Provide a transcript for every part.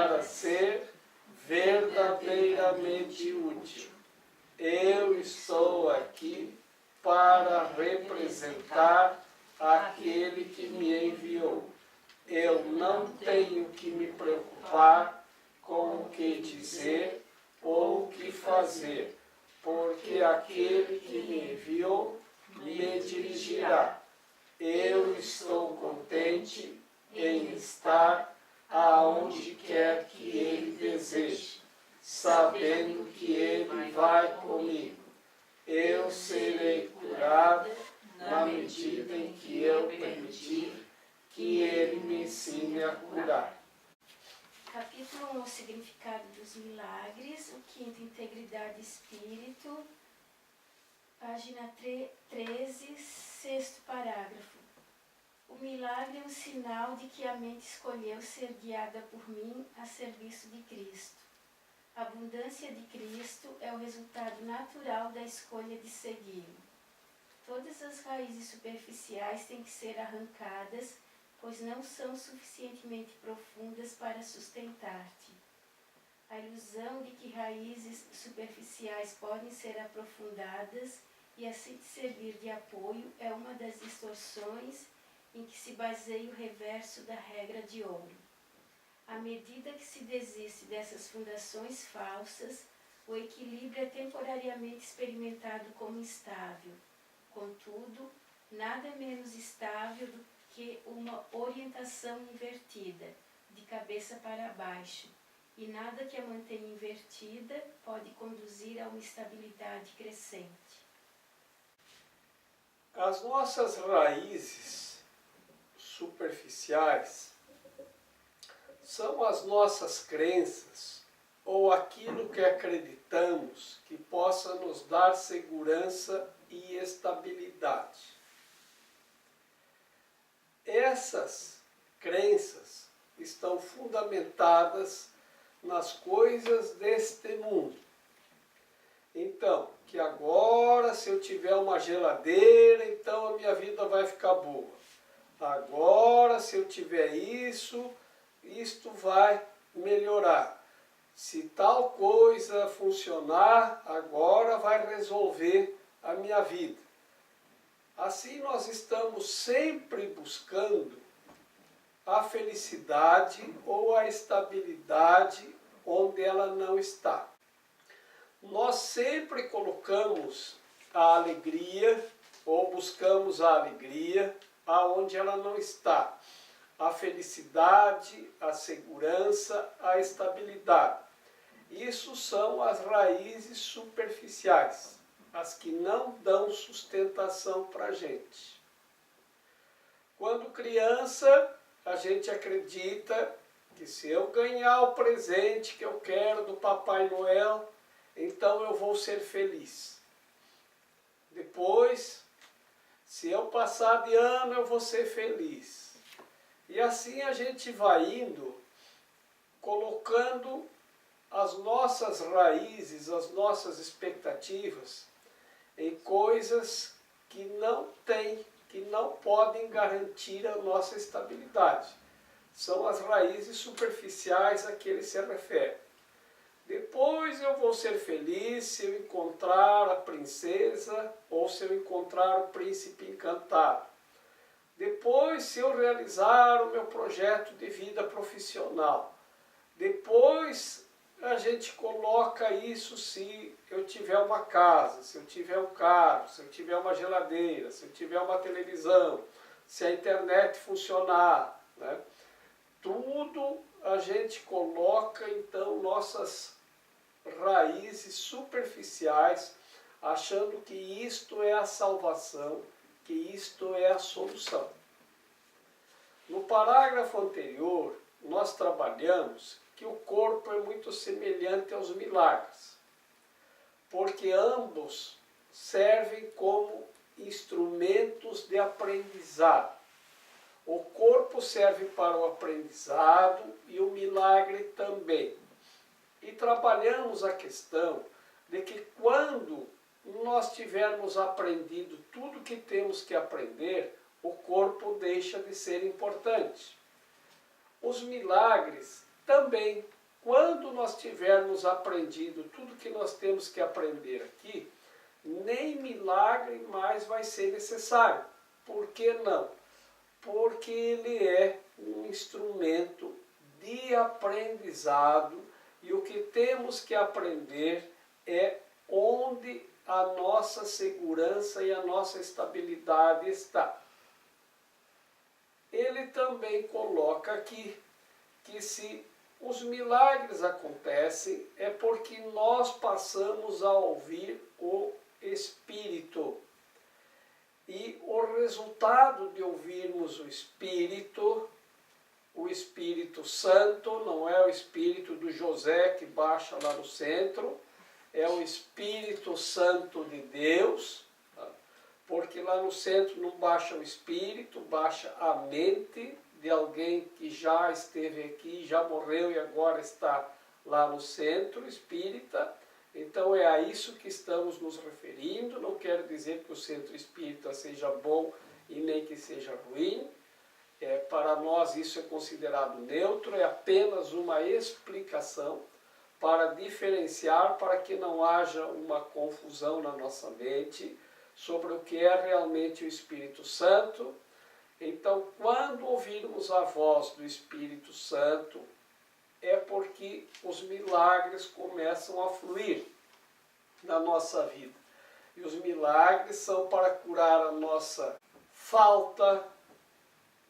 para ser verdadeiramente útil. Eu estou aqui para representar aquele que me enviou. Eu não tenho que me preocupar com o que dizer ou o que fazer, porque aquele que me enviou me dirigirá. Eu estou contente em estar aonde quer que Ele deseje, sabendo que Ele vai comigo. Eu serei curado na medida em que eu permitir que Ele me ensine a curar. Capítulo 1, o significado dos milagres. O quinto, integridade de espírito. Página 13, sexto parágrafo. O milagre é um sinal de que a mente escolheu ser guiada por mim a serviço de Cristo. A abundância de Cristo é o resultado natural da escolha de segui-lo. Todas as raízes superficiais têm que ser arrancadas, pois não são suficientemente profundas para sustentar-te. A ilusão de que raízes superficiais podem ser aprofundadas e assim te servir de apoio é uma das distorções em que se baseia o reverso da regra de ouro. À medida que se desiste dessas fundações falsas, o equilíbrio é temporariamente experimentado como instável. Contudo, nada é menos estável do que uma orientação invertida, de cabeça para baixo, e nada que a mantenha invertida pode conduzir a uma estabilidade crescente. As nossas raízes superficiais são as nossas crenças ou aquilo que acreditamos que possa nos dar segurança e estabilidade. Essas crenças estão fundamentadas nas coisas deste mundo. Então, que agora se eu tiver uma geladeira, então a minha vida vai ficar boa. Agora se eu tiver isso, isto vai melhorar. Se tal coisa funcionar, agora vai resolver a minha vida. Assim nós estamos sempre buscando a felicidade ou a estabilidade onde ela não está. Nós sempre colocamos a alegria ou buscamos a alegria aonde ela não está. A felicidade, a segurança, a estabilidade. Isso são as raízes superficiais, as que não dão sustentação para a gente. Quando criança, a gente acredita que se eu ganhar o presente que eu quero do Papai Noel, então eu vou ser feliz. Depois, se eu passar de ano, eu vou ser feliz. E assim a gente vai indo, colocando as nossas raízes, as nossas expectativas em coisas que não têm, que não podem garantir a nossa estabilidade. São as raízes superficiais a que ele se refere. Depois eu vou ser feliz se eu encontrar a princesa ou se eu encontrar o príncipe encantado. Depois, se eu realizar o meu projeto de vida profissional. Depois, a gente coloca isso se eu tiver uma casa, se eu tiver um carro, se eu tiver uma geladeira, se eu tiver uma televisão, se a internet funcionar, né? Tudo a gente coloca, então, nossas raízes superficiais, achando que isto é a salvação, que isto é a solução. No parágrafo anterior, nós trabalhamos que o corpo é muito semelhante aos milagres, porque ambos servem como instrumentos de aprendizado. O corpo serve para o aprendizado e o milagre também. E trabalhamos a questão de que quando nós tivermos aprendido tudo que temos que aprender, o corpo deixa de ser importante. Os milagres também nós tivermos aprendido tudo que nós temos que aprender aqui, nem milagre mais vai ser necessário. Por que não? Porque ele é um instrumento de aprendizado e o que temos que aprender é onde a nossa segurança e a nossa estabilidade está. Ele também coloca aqui que se os milagres acontecem é porque nós passamos a ouvir o Espírito. E o resultado de ouvirmos o Espírito Santo, não é o Espírito do José que baixa lá no centro, é o Espírito Santo de Deus, tá? Porque lá no centro não baixa o Espírito, baixa a mente de alguém que já esteve aqui, já morreu e agora está lá no centro espírita. Então é a isso que estamos nos referindo. Não quero dizer que o centro espírita seja bom e nem que seja ruim. Para nós isso é considerado neutro, é apenas uma explicação para diferenciar, para que não haja uma confusão na nossa mente sobre o que é realmente o Espírito Santo. Então, quando ouvirmos a voz do Espírito Santo, é porque os milagres começam a fluir na nossa vida. E os milagres são para curar a nossa falta,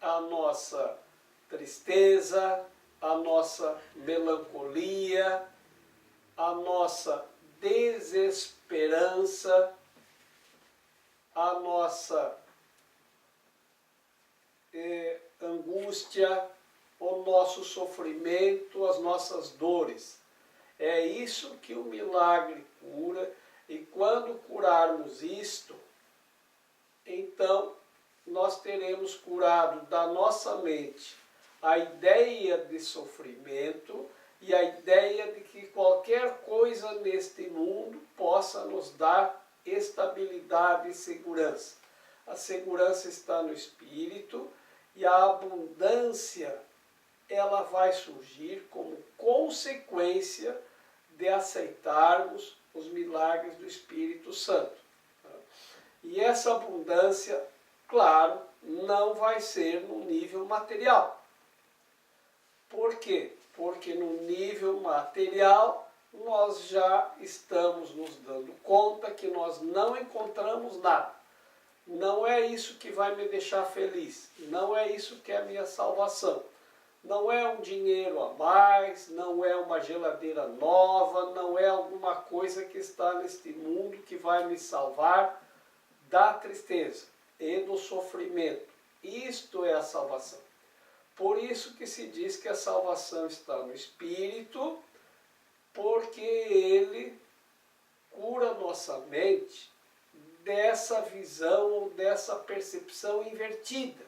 a nossa tristeza, a nossa melancolia, a nossa desesperança, a nossa angústia, o nosso sofrimento, as nossas dores. É isso que o milagre cura, e quando curarmos isto, então nós teremos curado da nossa mente a ideia de sofrimento e a ideia de que qualquer coisa neste mundo possa nos dar estabilidade e segurança. A segurança está no Espírito e a abundância ela vai surgir como consequência de aceitarmos os milagres do Espírito Santo. E essa abundância, claro, não vai ser no nível material. Por quê? Porque no nível material nós já estamos nos dando conta que nós não encontramos nada. Não é isso que vai me deixar feliz, não é isso que é a minha salvação. Não é um dinheiro a mais, não é uma geladeira nova, não é alguma coisa que está neste mundo que vai me salvar da tristeza e do sofrimento. Isto é a salvação. Por isso que se diz que a salvação está no Espírito, porque ele cura nossa mente dessa visão ou dessa percepção invertida.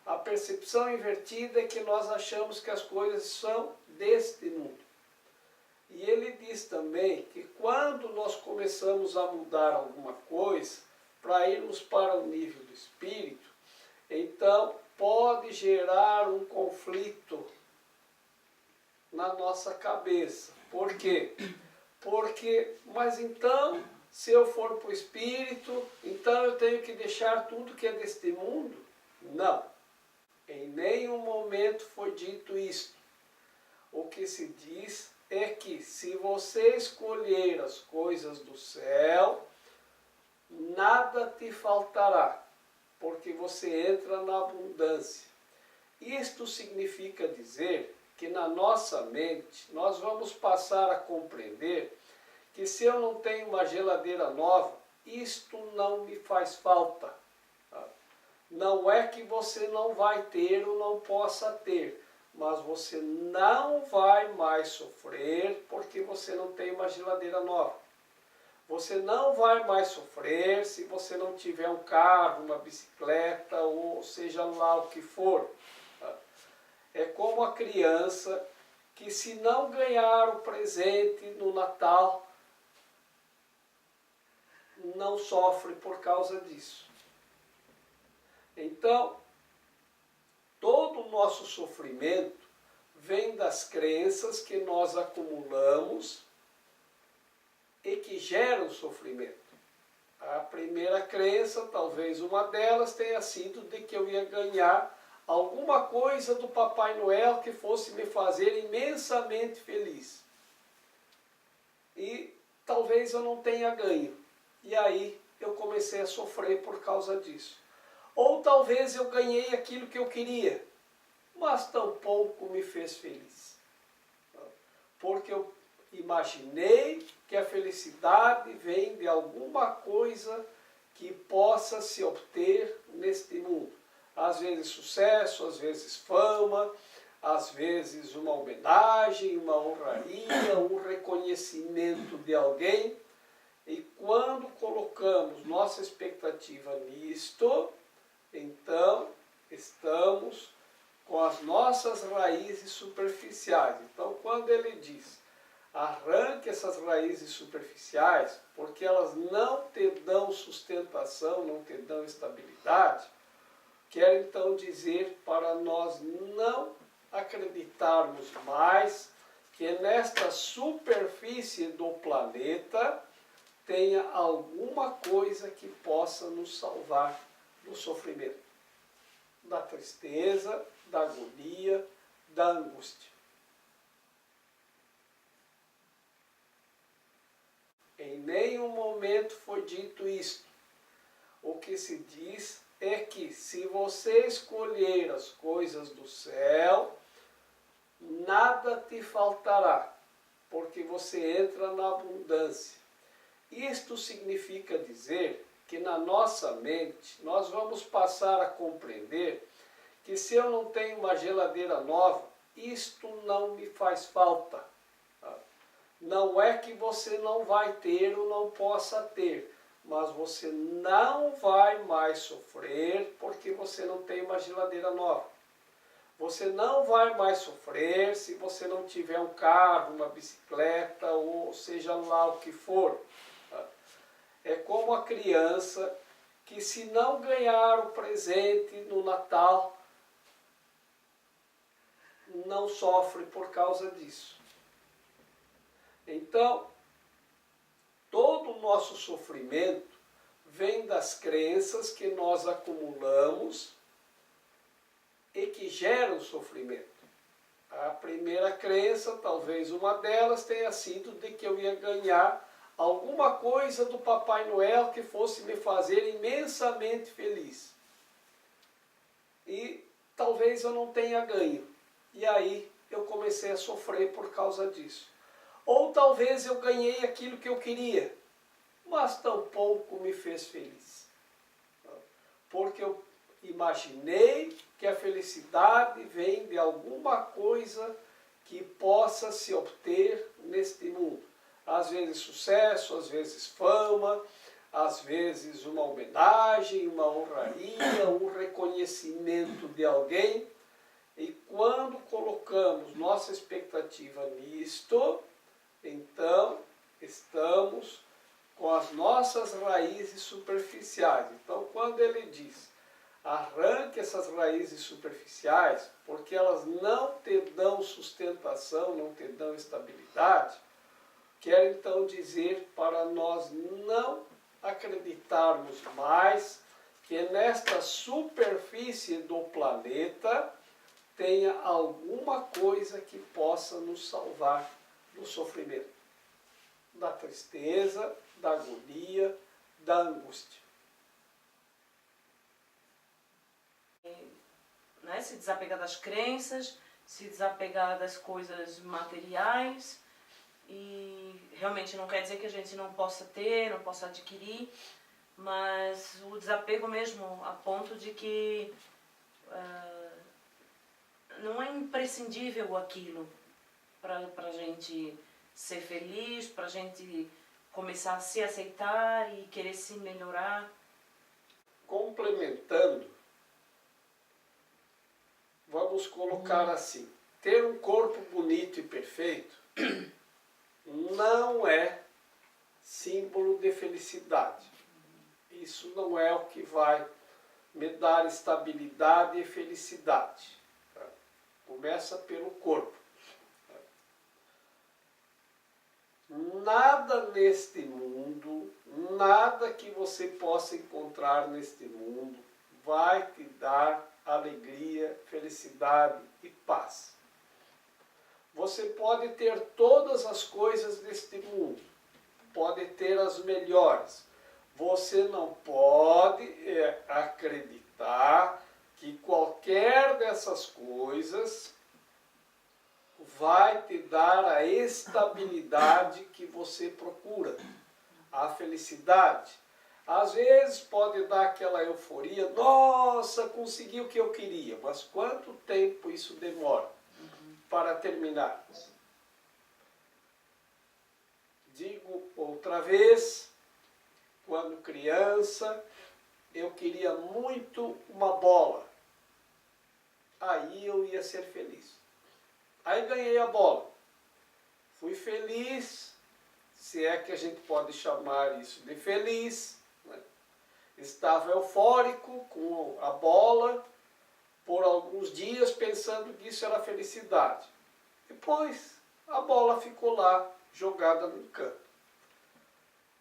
A percepção invertida é que nós achamos que as coisas são deste mundo. E ele diz também que quando nós começamos a mudar alguma coisa, para irmos para o nível do Espírito, então pode gerar um conflito na nossa cabeça. Por quê? Porque, mas então, se eu for para o Espírito, então eu tenho que deixar tudo que é deste mundo? Não. Em nenhum momento foi dito isto. O que se diz é que se você escolher as coisas do céu, nada te faltará, porque você entra na abundância. Isto significa dizer que na nossa mente nós vamos passar a compreender que se eu não tenho uma geladeira nova, isto não me faz falta. Não é que você não vai ter ou não possa ter, mas você não vai mais sofrer porque você não tem uma geladeira nova. Você não vai mais sofrer se você não tiver um carro, uma bicicleta, ou seja lá o que for. É como a criança que se não ganhar o presente no Natal, não sofre por causa disso. Então, todo o nosso sofrimento vem das crenças que nós acumulamos e que geram sofrimento. A primeira crença, talvez uma delas, tenha sido de que eu ia ganhar alguma coisa do Papai Noel que fosse me fazer imensamente feliz. E talvez eu não tenha ganho. E aí eu comecei a sofrer por causa disso. Ou talvez eu ganhei aquilo que eu queria, mas tampouco me fez feliz. Porque eu imaginei que a felicidade vem de alguma coisa que possa se obter neste mundo. Às vezes sucesso, às vezes fama, às vezes uma homenagem, uma honraria, um reconhecimento de alguém. E quando colocamos nossa expectativa nisto, então estamos com as nossas raízes superficiais. Então, quando ele diz, arranque essas raízes superficiais, porque elas não te dão sustentação, não te dão estabilidade, quer então dizer para nós não acreditarmos mais que nesta superfície do planeta tenha alguma coisa que possa nos salvar do sofrimento, da tristeza, da agonia, da angústia. Em nenhum momento foi dito isto. O que se diz é que se você escolher as coisas do céu, nada te faltará, porque você entra na abundância. Isto significa dizer que na nossa mente nós vamos passar a compreender que se eu não tenho uma geladeira nova, isto não me faz falta. Não é que você não vai ter ou não possa ter, mas você não vai mais sofrer porque você não tem uma geladeira nova. Você não vai mais sofrer se você não tiver um carro, uma bicicleta, ou seja lá o que for. É como a criança que, se não ganhar o presente no Natal, não sofre por causa disso. Então, todo o nosso sofrimento vem das crenças que nós acumulamos e que geram sofrimento. A primeira crença, talvez uma delas, tenha sido de que eu ia ganhar alguma coisa do Papai Noel que fosse me fazer imensamente feliz. E talvez eu não tenha ganho. E aí eu comecei a sofrer por causa disso. Ou talvez eu ganhei aquilo que eu queria, mas tampouco me fez feliz. Porque eu imaginei que a felicidade vem de alguma coisa que possa se obter neste mundo. Às vezes sucesso, às vezes fama, às vezes uma homenagem, uma honraria, um reconhecimento de alguém. E quando colocamos nossa expectativa nisto, então estamos com as nossas raízes superficiais. Então, quando ele diz, arranque essas raízes superficiais, porque elas não te dão sustentação, não te dão estabilidade, quer então dizer para nós não acreditarmos mais que nesta superfície do planeta tenha alguma coisa que possa nos salvar do sofrimento, da tristeza, da agonia, da angústia. Né? Se desapegar das crenças, se desapegar das coisas materiais. E realmente não quer dizer que a gente não possa ter, não possa adquirir, mas o desapego mesmo a ponto de que não é imprescindível aquilo para a gente ser feliz, para a gente começar a se aceitar e querer se melhorar. Complementando, vamos colocar assim, ter um corpo bonito e perfeito não é símbolo de felicidade. Isso não é o que vai me dar estabilidade e felicidade. Começa pelo corpo. Nada neste mundo, nada que você possa encontrar neste mundo vai te dar alegria, felicidade e paz. Você pode ter todas as coisas deste mundo, pode ter as melhores. Você não pode acreditar que qualquer dessas coisas vai te dar a estabilidade que você procura, a felicidade. Às vezes pode dar aquela euforia, nossa, consegui o que eu queria, mas quanto tempo isso demora para terminar? Digo outra vez, quando criança, eu queria muito uma bola, aí eu ia ser feliz. Aí ganhei a bola, fui feliz, se é que a gente pode chamar isso de feliz, né? Estava eufórico com a bola, por alguns dias pensando que isso era felicidade. Depois a bola ficou lá, jogada no canto.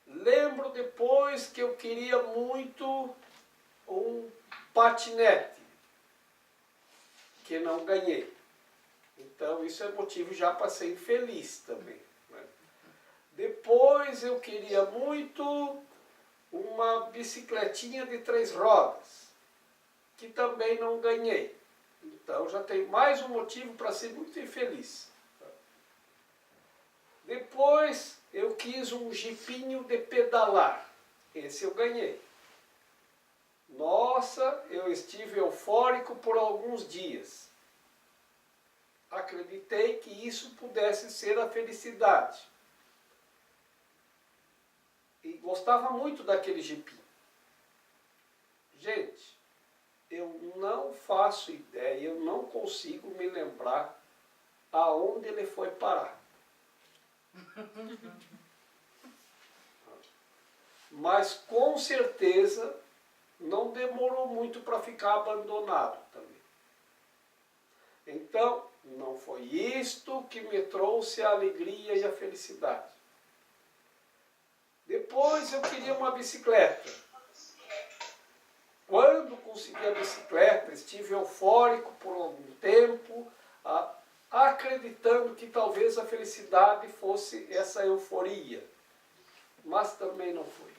Lembro depois que eu queria muito um patinete, que não ganhei. Então isso é motivo já para ser infeliz também, né? Depois eu queria muito uma bicicletinha de 3 rodas, que também não ganhei. Então já tem mais um motivo para ser muito infeliz. Depois eu quis um jipinho de pedalar, esse eu ganhei. Nossa, eu estive eufórico por alguns dias. Acreditei que isso pudesse ser a felicidade. E gostava muito daquele jipinho. Gente, eu não faço ideia, eu não consigo me lembrar aonde ele foi parar. Mas com certeza não demorou muito para ficar abandonado também. Então, não foi isto que me trouxe a alegria e a felicidade. Depois eu queria uma bicicleta. Quando consegui a bicicleta, estive eufórico por algum tempo, acreditando que talvez a felicidade fosse essa euforia. Mas também não foi.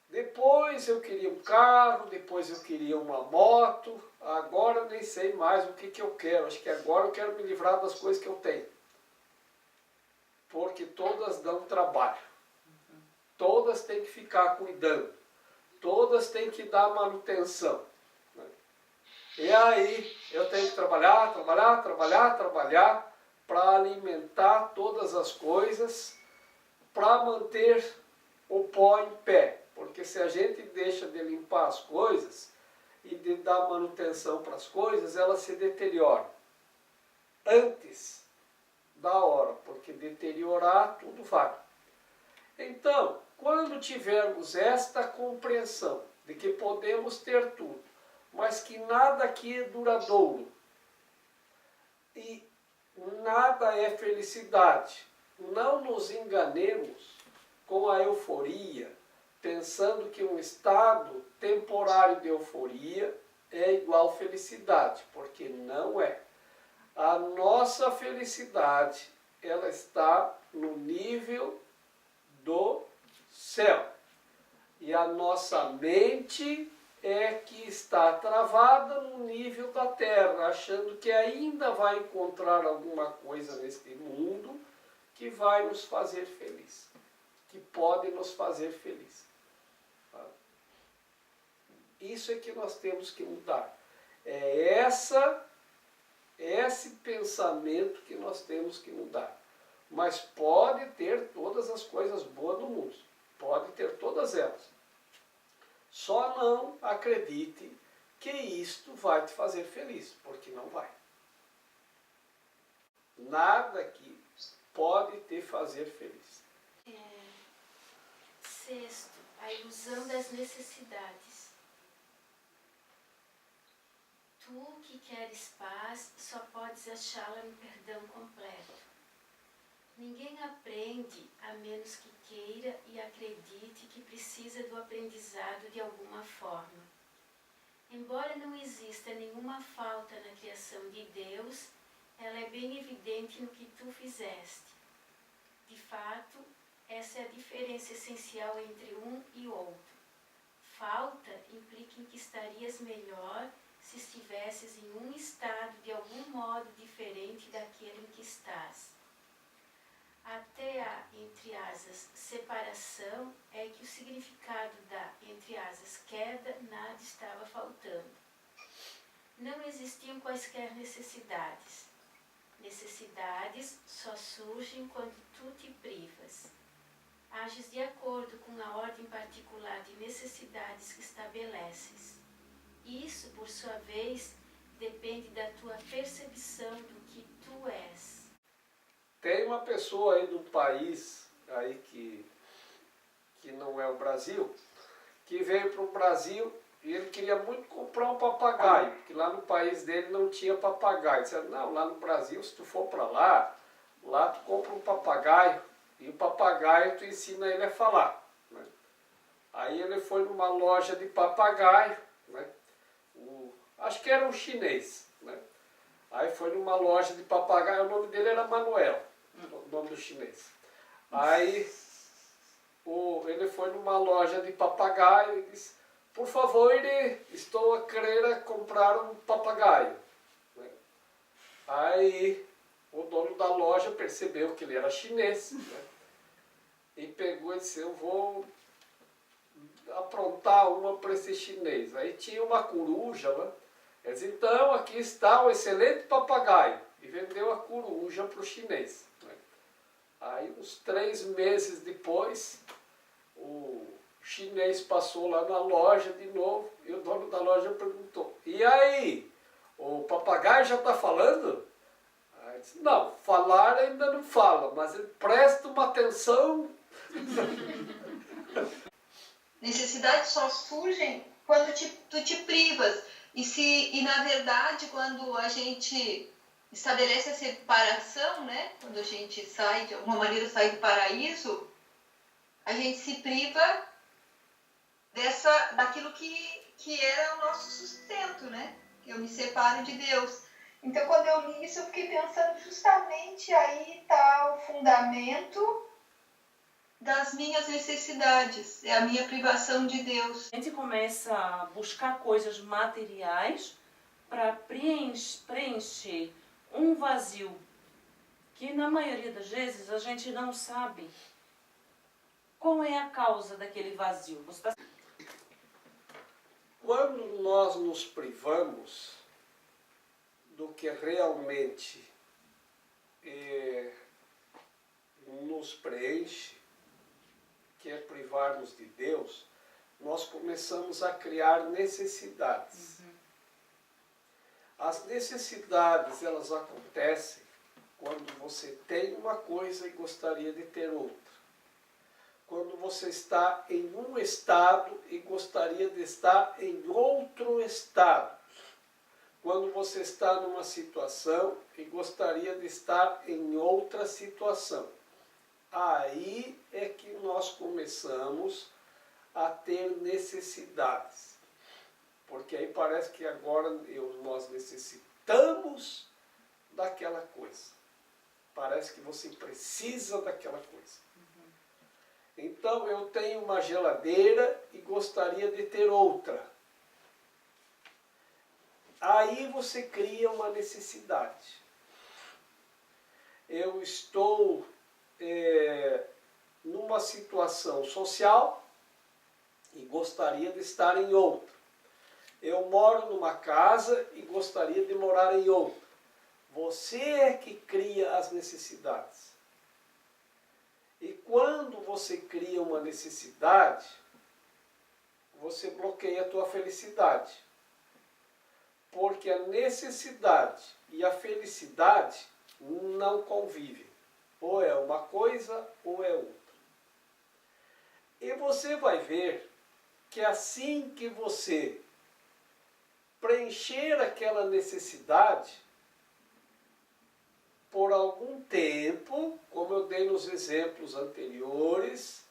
Depois eu queria um carro, depois eu queria uma moto, agora eu nem sei mais o que eu quero. Acho que agora eu quero me livrar das coisas que eu tenho. Porque todas dão trabalho. Todas têm que ficar cuidando. Todas têm que dar manutenção. E aí eu tenho que trabalhar para alimentar todas as coisas, para manter o pó em pé. Porque se a gente deixa de limpar as coisas e de dar manutenção para as coisas, elas se deterioram antes da hora, porque deteriorar tudo vai. Então, quando tivermos esta compreensão de que podemos ter tudo, mas que nada aqui é duradouro e nada é felicidade, não nos enganemos com a euforia, pensando que um estado temporário de euforia é igual felicidade, porque não é. A nossa felicidade, ela está no nível do céu. E a nossa mente é que está travada no nível da terra, achando que ainda vai encontrar alguma coisa neste mundo que vai nos fazer feliz, que pode nos fazer feliz. Isso é que nós temos que mudar. É esse pensamento que nós temos que mudar. Mas pode ter todas as coisas boas do mundo. Pode ter todas elas. Só não acredite que isto vai te fazer feliz, porque não vai. Nada aqui pode te fazer feliz. Sexto, a ilusão das necessidades. Tu que queres paz, só podes achá-la no perdão completo. Ninguém aprende a menos que queira e acredite que precisa do aprendizado de alguma forma. Embora não exista nenhuma falta na criação de Deus, ela é bem evidente no que tu fizeste. De fato, essa é a diferença essencial entre um e outro. Falta implica em que estarias melhor se estivesses em um estado de algum modo diferente daquele em que estás. Até a, entre asas, separação é que o significado da, entre asas, queda, nada estava faltando. Não existiam quaisquer necessidades. Necessidades só surgem quando tu te privas. Ages de acordo com a ordem particular de necessidades que estabeleces. Isso, por sua vez, depende da tua percepção do que tu és. Tem uma pessoa aí do país aí que não é o Brasil, que veio para o Brasil e ele queria muito comprar um papagaio, porque lá no país dele não tinha papagaio. Ele disse, não, lá no Brasil, se tu for para lá tu compra um papagaio e o papagaio tu ensina ele a falar. Né? Aí ele foi numa loja de papagaio, né? Acho que era um chinês. Né? Aí foi numa loja de papagaio, o nome dele era Manuel, o nome do chinês. Aí ele foi numa loja de papagaio e disse, por favor, estou a querer comprar um papagaio. Né? Aí o dono da loja percebeu que ele era chinês, né? E pegou e disse, eu vou aprontar uma para esse chinês. Aí tinha uma coruja, né? Ele disse, então aqui está um excelente papagaio. E vendeu a coruja para o chinês. Né? Aí uns 3 meses depois, o chinês passou lá na loja de novo e o dono da loja perguntou, e aí, o papagaio já está falando? Aí ele disse, não, falar ainda não fala, mas ele presta uma atenção. Necessidades só surgem quando tu te privas. E na verdade, quando a gente estabelece a separação, né? Quando a gente sai, de alguma maneira sai do paraíso, a gente se priva daquilo que era o nosso sustento, né? Eu me separo de Deus. Então, quando eu li isso, eu fiquei pensando justamente aí está o fundamento das minhas necessidades, é a minha privação de Deus. A gente começa a buscar coisas materiais para preencher um vazio que na maioria das vezes a gente não sabe qual é a causa daquele vazio. Quando nós nos privamos do que realmente nos preenche, que é privar-nos de Deus, nós começamos a criar necessidades. As necessidades, elas acontecem quando você tem uma coisa e gostaria de ter outra. Quando você está em um estado e gostaria de estar em outro estado. Quando você está numa situação e gostaria de estar em outra situação. Aí é que nós começamos a ter necessidades. Porque aí parece que agora nós necessitamos daquela coisa. Parece que você precisa daquela coisa. Então eu tenho uma geladeira e gostaria de ter outra. Aí você cria uma necessidade. Eu estou numa situação social e gostaria de estar em outra. Eu moro numa casa e gostaria de morar em outra. Você é que cria as necessidades. E quando você cria uma necessidade, você bloqueia a tua felicidade. Porque a necessidade e a felicidade não convivem. Ou é uma coisa ou é outra. E você vai ver que assim que você preencher aquela necessidade por algum tempo, como eu dei nos exemplos anteriores,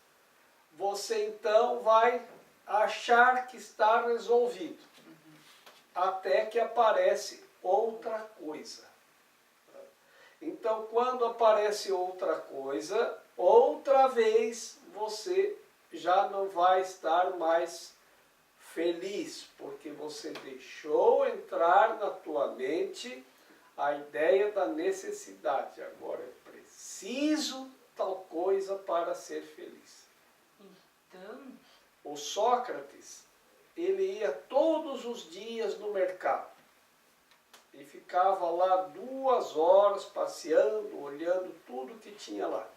você então vai achar que está resolvido, até que aparece outra coisa. Então, quando aparece outra coisa, outra vez você já não vai estar mais feliz, porque você deixou entrar na tua mente a ideia da necessidade. Agora é preciso tal coisa para ser feliz. Então, O Sócrates, ele ia todos os dias no mercado e ficava lá 2 horas passeando, olhando tudo que tinha lá.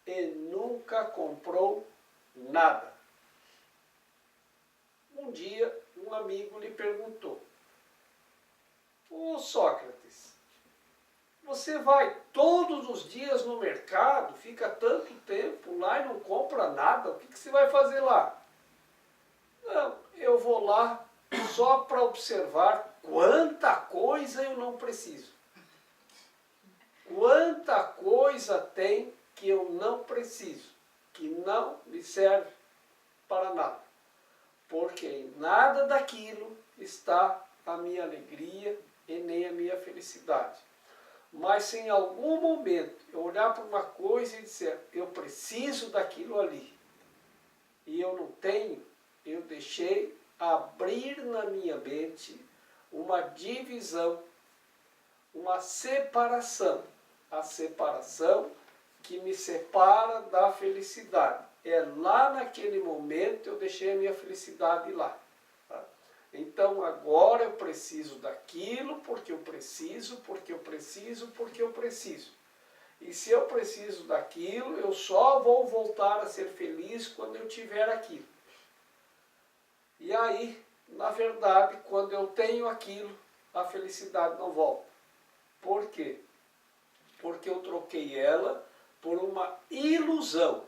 E nunca comprou nada. Um dia, um amigo lhe perguntou: ô Sócrates, você vai todos os dias no mercado, fica tanto tempo lá e não compra nada, o que você vai fazer lá? Não, eu vou lá só para observar quanta coisa eu não preciso. Quanta coisa tem que eu não preciso, que não me serve para nada. Porque em nada daquilo está a minha alegria e nem a minha felicidade. Mas se em algum momento eu olhar para uma coisa e disser, eu preciso daquilo ali, e eu não tenho, eu deixei abrir na minha mente uma divisão, uma separação. A separação que me separa da felicidade. É lá naquele momento eu deixei a minha felicidade lá. Tá? Então agora eu preciso daquilo, porque eu preciso, porque eu preciso, porque eu preciso. E se eu preciso daquilo, eu só vou voltar a ser feliz quando eu tiver aquilo. E aí, na verdade, quando eu tenho aquilo, a felicidade não volta. Por quê? Porque eu troquei ela por uma ilusão.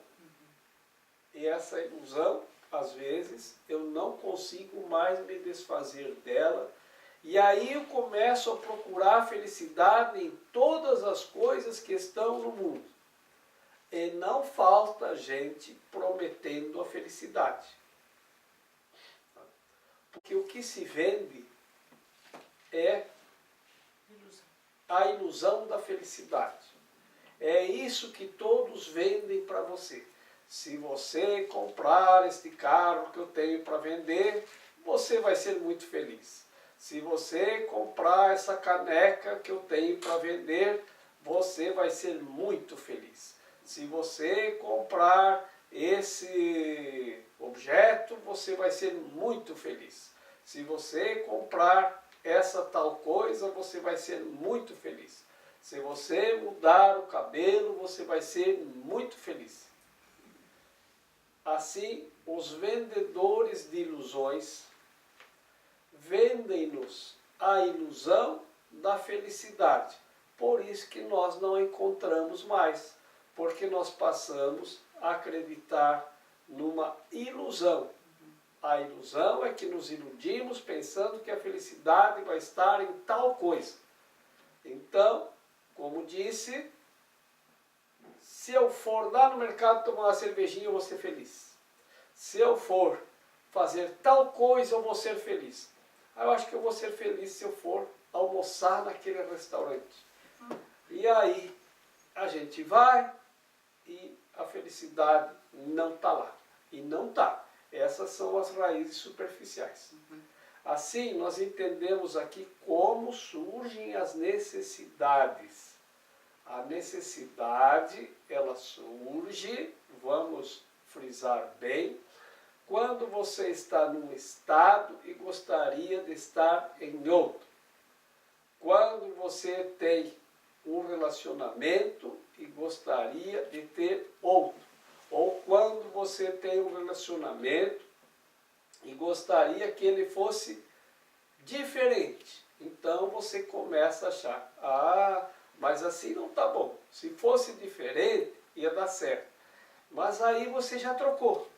E essa ilusão, às vezes, eu não consigo mais me desfazer dela. E aí eu começo a procurar felicidade em todas as coisas que estão no mundo. E não falta gente prometendo a felicidade. Porque o que se vende é a ilusão da felicidade. É isso que todos vendem para você. Se você comprar este carro que eu tenho para vender, você vai ser muito feliz. Se você comprar essa caneca que eu tenho para vender, você vai ser muito feliz. Se você comprar esse objeto, você vai ser muito feliz. Se você comprar essa tal coisa, você vai ser muito feliz. Se você mudar o cabelo, você vai ser muito feliz. Assim, os vendedores de ilusões vendem-nos a ilusão da felicidade. Por isso que nós não encontramos mais, porque nós passamos a acreditar numa ilusão. A ilusão é que nos iludimos pensando que a felicidade vai estar em tal coisa. Então, como disse, se eu for lá no mercado tomar uma cervejinha, eu vou ser feliz. Se eu for fazer tal coisa, eu vou ser feliz. Eu acho que eu vou ser feliz se eu for almoçar naquele restaurante. E aí, a gente vai e a felicidade não está lá. E não está. Essas são as raízes superficiais. Assim, nós entendemos aqui como surgem as necessidades. A necessidade, ela surge, vamos frisar bem, quando você está num estado e gostaria de estar em outro. Quando você tem um relacionamento e gostaria de ter outro. Ou quando você tem um relacionamento e gostaria que ele fosse diferente. Então você começa a achar, mas assim não está bom. Se fosse diferente, ia dar certo. Mas aí você já trocou,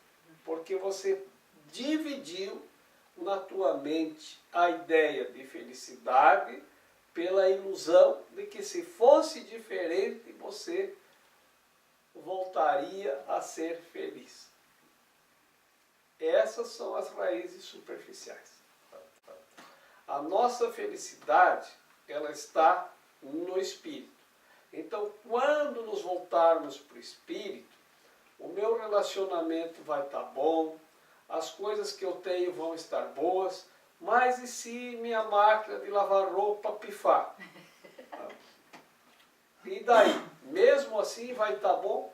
porque você dividiu na tua mente a ideia de felicidade pela ilusão de que se fosse diferente você voltaria a ser feliz. Essas são as raízes superficiais. A nossa felicidade, ela está no espírito. Então, quando nos voltarmos para o espírito, o meu relacionamento vai estar bom, as coisas que eu tenho vão estar boas, mas e se minha máquina de lavar roupa pifar? E daí? Mesmo assim vai estar bom?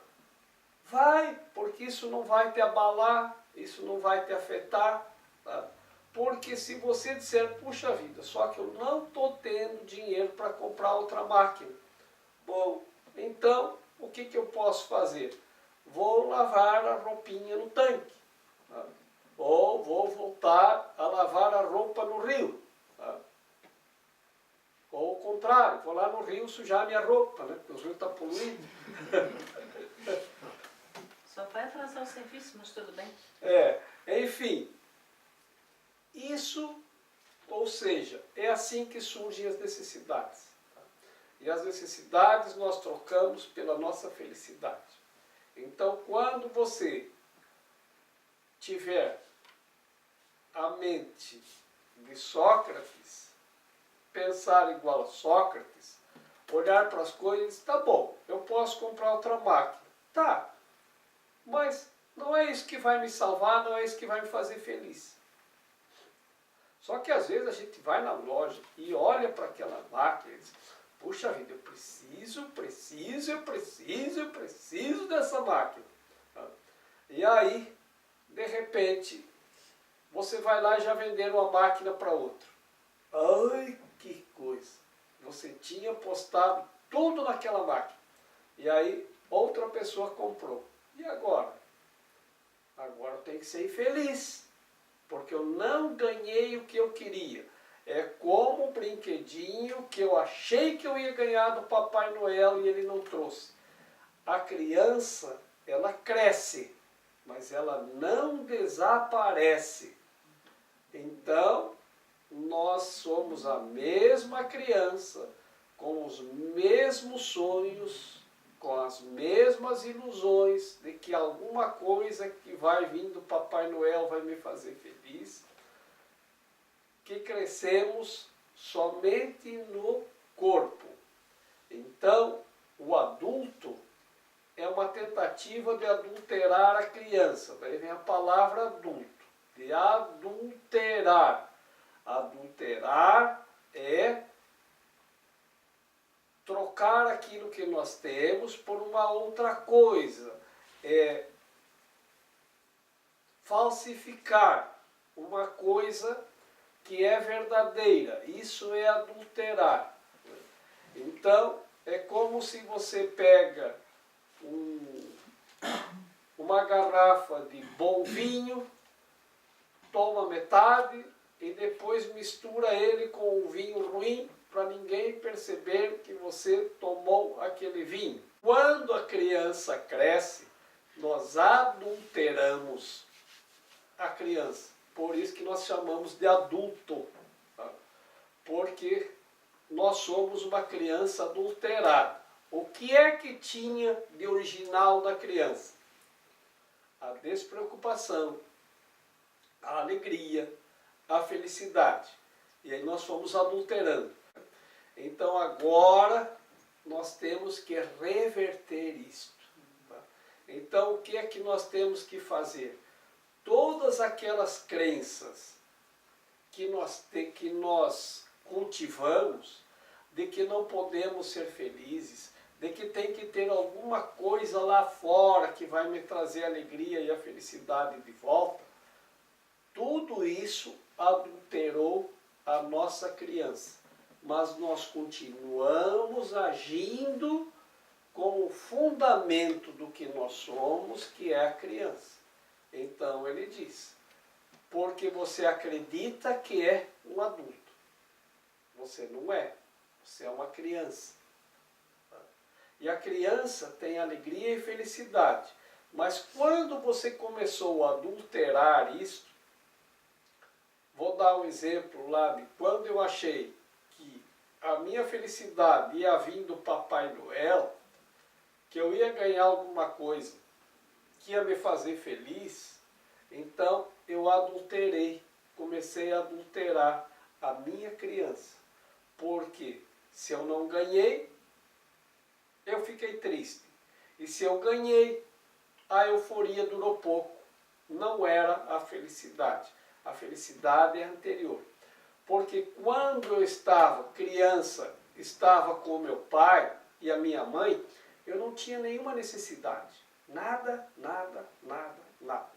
Vai, porque isso não vai te abalar, isso não vai te afetar. Tá? Porque se você disser, puxa vida, só que eu não estou tendo dinheiro para comprar outra máquina. Bom, então, o que eu posso fazer? Vou lavar a roupinha no tanque. Tá? Ou vou voltar a lavar a roupa no rio. Tá? Ou ao contrário, vou lá no rio sujar minha roupa, né? Porque o rio está poluído. Só vai atrasar o serviço, mas tudo bem. Enfim. Isso, ou seja, é assim que surgem as necessidades. Tá? E as necessidades nós trocamos pela nossa felicidade. Então, quando você tiver a mente de Sócrates, pensar igual a Sócrates, olhar para as coisas, tá bom, eu posso comprar outra máquina. Tá, mas não é isso que vai me salvar, não é isso que vai me fazer feliz. Só que às vezes a gente vai na loja e olha para aquela máquina e diz, puxa vida, eu preciso dessa máquina. E aí, de repente, você vai lá e já venderam uma máquina para outro. Ai, que coisa! Você tinha postado tudo naquela máquina. E aí, outra pessoa comprou. E agora? Agora eu tenho que ser infeliz. Porque eu não ganhei o que eu queria. É como o brinquedinho que eu achei que eu ia ganhar do Papai Noel e ele não trouxe. A criança, ela cresce, mas ela não desaparece. Então, nós somos a mesma criança, com os mesmos sonhos, com as mesmas ilusões de que alguma coisa que vai vir do Papai Noel vai me fazer feliz, que crescemos somente no corpo. Então, o adulto é uma tentativa de adulterar a criança. Daí vem a palavra adulto, de adulterar. Adulterar é trocar aquilo que nós temos por uma outra coisa. É falsificar uma coisa que é verdadeira. Isso é adulterar. Então, é como se você pega uma garrafa de bom vinho, toma metade e depois mistura ele com um vinho ruim para ninguém perceber que você tomou aquele vinho. Quando a criança cresce, nós adulteramos a criança. Por isso que nós chamamos de adulto. Tá? Porque nós somos uma criança adulterada. O que é que tinha de original na criança? A despreocupação, a alegria, a felicidade. E aí nós fomos adulterando. Então agora nós temos que reverter isto. Tá? Então o que é que nós temos que fazer? Todas aquelas crenças que nós cultivamos, de que não podemos ser felizes, de que tem que ter alguma coisa lá fora que vai me trazer a alegria e a felicidade de volta, tudo isso adulterou a nossa criança. Mas nós continuamos agindo com o fundamento do que nós somos, que é a criança. Então ele diz, porque você acredita que é um adulto. Você não é, você é uma criança. E a criança tem alegria e felicidade. Mas quando você começou a adulterar isto, vou dar um exemplo lá de quando eu achei que a minha felicidade ia vir do Papai Noel, que eu ia ganhar alguma coisa que ia me fazer feliz, então eu adulterei, comecei a adulterar a minha criança. Porque se eu não ganhei, eu fiquei triste. E se eu ganhei, a euforia durou pouco. Não era a felicidade. A felicidade é anterior. Porque quando eu estava criança, estava com o meu pai e a minha mãe, eu não tinha nenhuma necessidade. Nada, nada, nada, nada.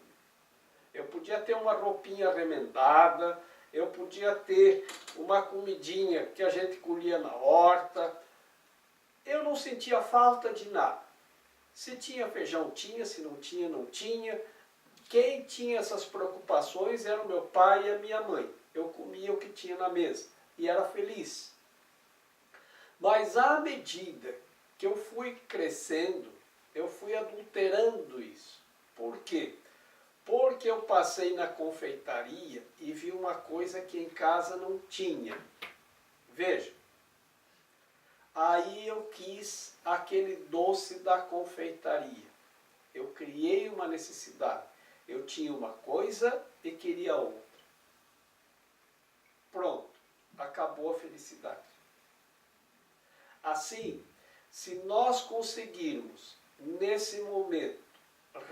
Eu podia ter uma roupinha remendada, eu podia ter uma comidinha que a gente colhia na horta. Eu não sentia falta de nada. Se tinha feijão, tinha. Se não tinha, não tinha. Quem tinha essas preocupações era o meu pai e a minha mãe. Eu comia o que tinha na mesa e era feliz. Mas à medida que eu fui crescendo, eu fui adulterando isso. Por quê? Porque eu passei na confeitaria e vi uma coisa que em casa não tinha. Veja, aí eu quis aquele doce da confeitaria. Eu criei uma necessidade. Eu tinha uma coisa e queria outra. Pronto, acabou a felicidade. Assim, se nós conseguirmos, nesse momento,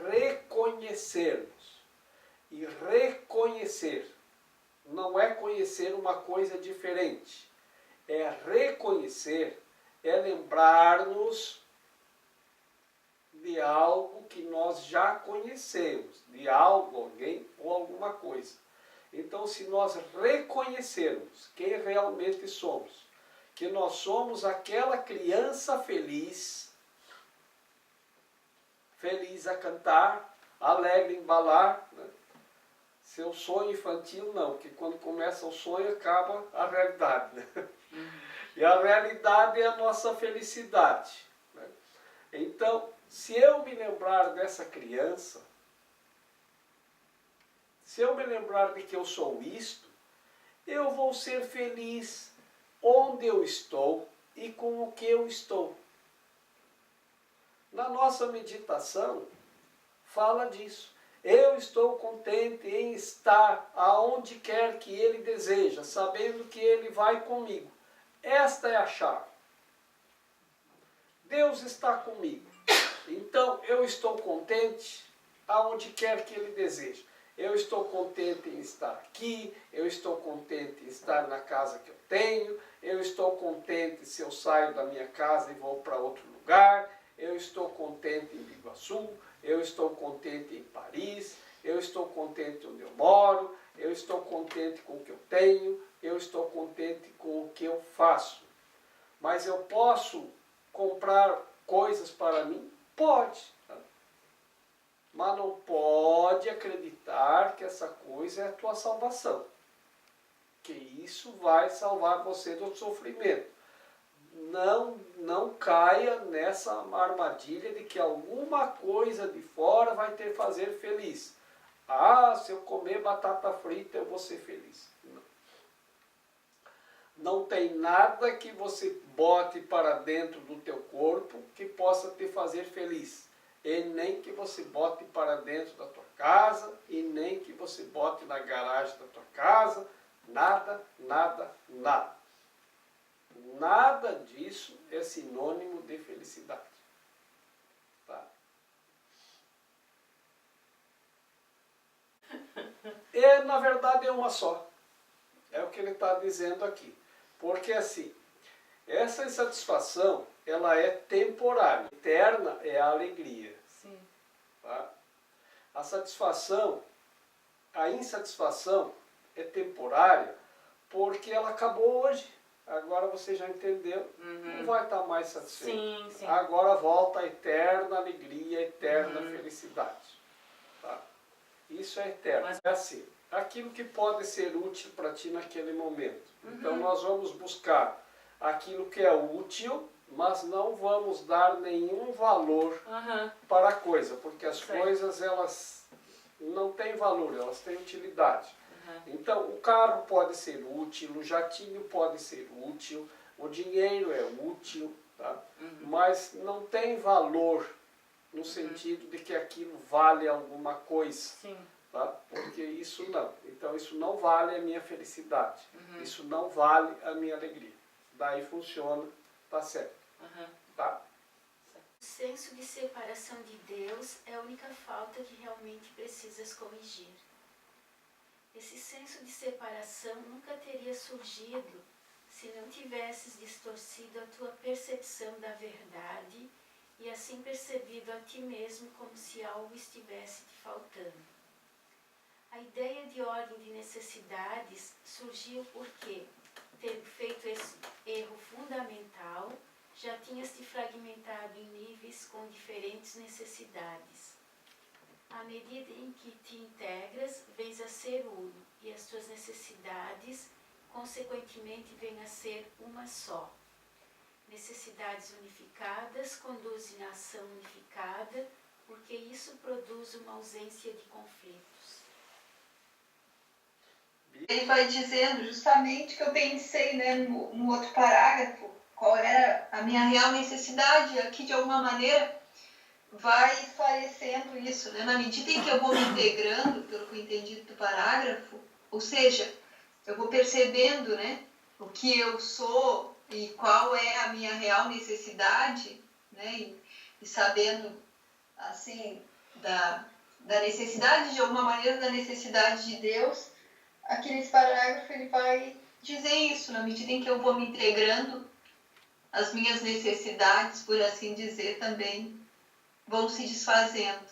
reconhecermos, e reconhecer, não é conhecer uma coisa diferente, é reconhecer, é lembrar-nos de algo que nós já conhecemos, de algo, alguém ou alguma coisa. Então, se nós reconhecermos quem realmente somos, que nós somos aquela criança feliz, feliz a cantar, alegre em embalar, né? Seu sonho infantil não, porque quando começa o sonho acaba a realidade, né? E a realidade é a nossa felicidade, né? Então, se eu me lembrar dessa criança, se eu me lembrar de que eu sou isto, eu vou ser feliz onde eu estou e com o que eu estou. Na nossa meditação, fala disso. Eu estou contente em estar aonde quer que Ele deseja, sabendo que Ele vai comigo. Esta é a chave. Deus está comigo. Então, eu estou contente aonde quer que Ele deseja. Eu estou contente em estar aqui, eu estou contente em estar na casa que eu tenho, eu estou contente se eu saio da minha casa e vou para outro lugar, eu estou contente em Iguaçu, eu estou contente em Paris, eu estou contente onde eu moro, eu estou contente com o que eu tenho, eu estou contente com o que eu faço. Mas eu posso comprar coisas para mim? Pode. Mas não pode acreditar que essa coisa é a tua salvação. Que isso vai salvar você do sofrimento. Não caia nessa armadilha de que alguma coisa de fora vai te fazer feliz. Ah, se eu comer batata frita eu vou ser feliz. Não tem nada que você bote para dentro do teu corpo que possa te fazer feliz. E nem que você bote para dentro da tua casa, e nem que você bote na garagem da tua casa, nada, nada, nada. Nada disso é sinônimo de felicidade. Tá? E, na verdade, é uma só. É o que ele está dizendo aqui. Porque, assim, essa insatisfação, ela é temporária. Eterna é a alegria. Sim. Tá? A satisfação, a insatisfação é temporária porque ela acabou hoje. Agora você já entendeu. Não vai estar mais satisfeito. Sim, sim. Agora volta a eterna alegria, a eterna felicidade. Tá? Isso é eterno. Mas... É assim, aquilo que pode ser útil para ti naquele momento. Então nós vamos buscar aquilo que é útil, mas não vamos dar nenhum valor para a coisa, porque as coisas elas não têm valor, elas têm utilidade. Então, o carro pode ser útil, o jatinho pode ser útil, o dinheiro é útil, tá? Mas não tem valor no sentido de que aquilo vale alguma coisa. Sim. Tá? Porque isso não. Então, isso não vale a minha felicidade. Isso não vale a minha alegria. Daí funciona, tá certo. Tá? O senso de separação de Deus é a única falta que realmente precisas corrigir. Esse senso de separação nunca teria surgido se não tivesses distorcido a tua percepção da verdade e assim percebido a ti mesmo como se algo estivesse te faltando. A ideia de ordem de necessidades surgiu porque, tendo feito esse erro fundamental, já tinhas te fragmentado em níveis com diferentes necessidades. À medida em que te integras, vens a ser uno, e as tuas necessidades, consequentemente, vêm a ser uma só. Necessidades unificadas conduzem à ação unificada, porque isso produz uma ausência de conflitos. Ele vai dizendo justamente que eu pensei, né, no outro parágrafo, qual era a minha real necessidade. Aqui, de alguma maneira, vai esclarecendo isso, né? Na medida em que eu vou me integrando, pelo que eu entendi do parágrafo, ou seja, eu vou percebendo, né, o que eu sou e qual é a minha real necessidade, né, e sabendo, assim, da necessidade, de alguma maneira, da necessidade de Deus. Aqui nesse parágrafo ele vai dizer isso, na medida em que eu vou me integrando, as minhas necessidades, por assim dizer, também vão se desfazendo,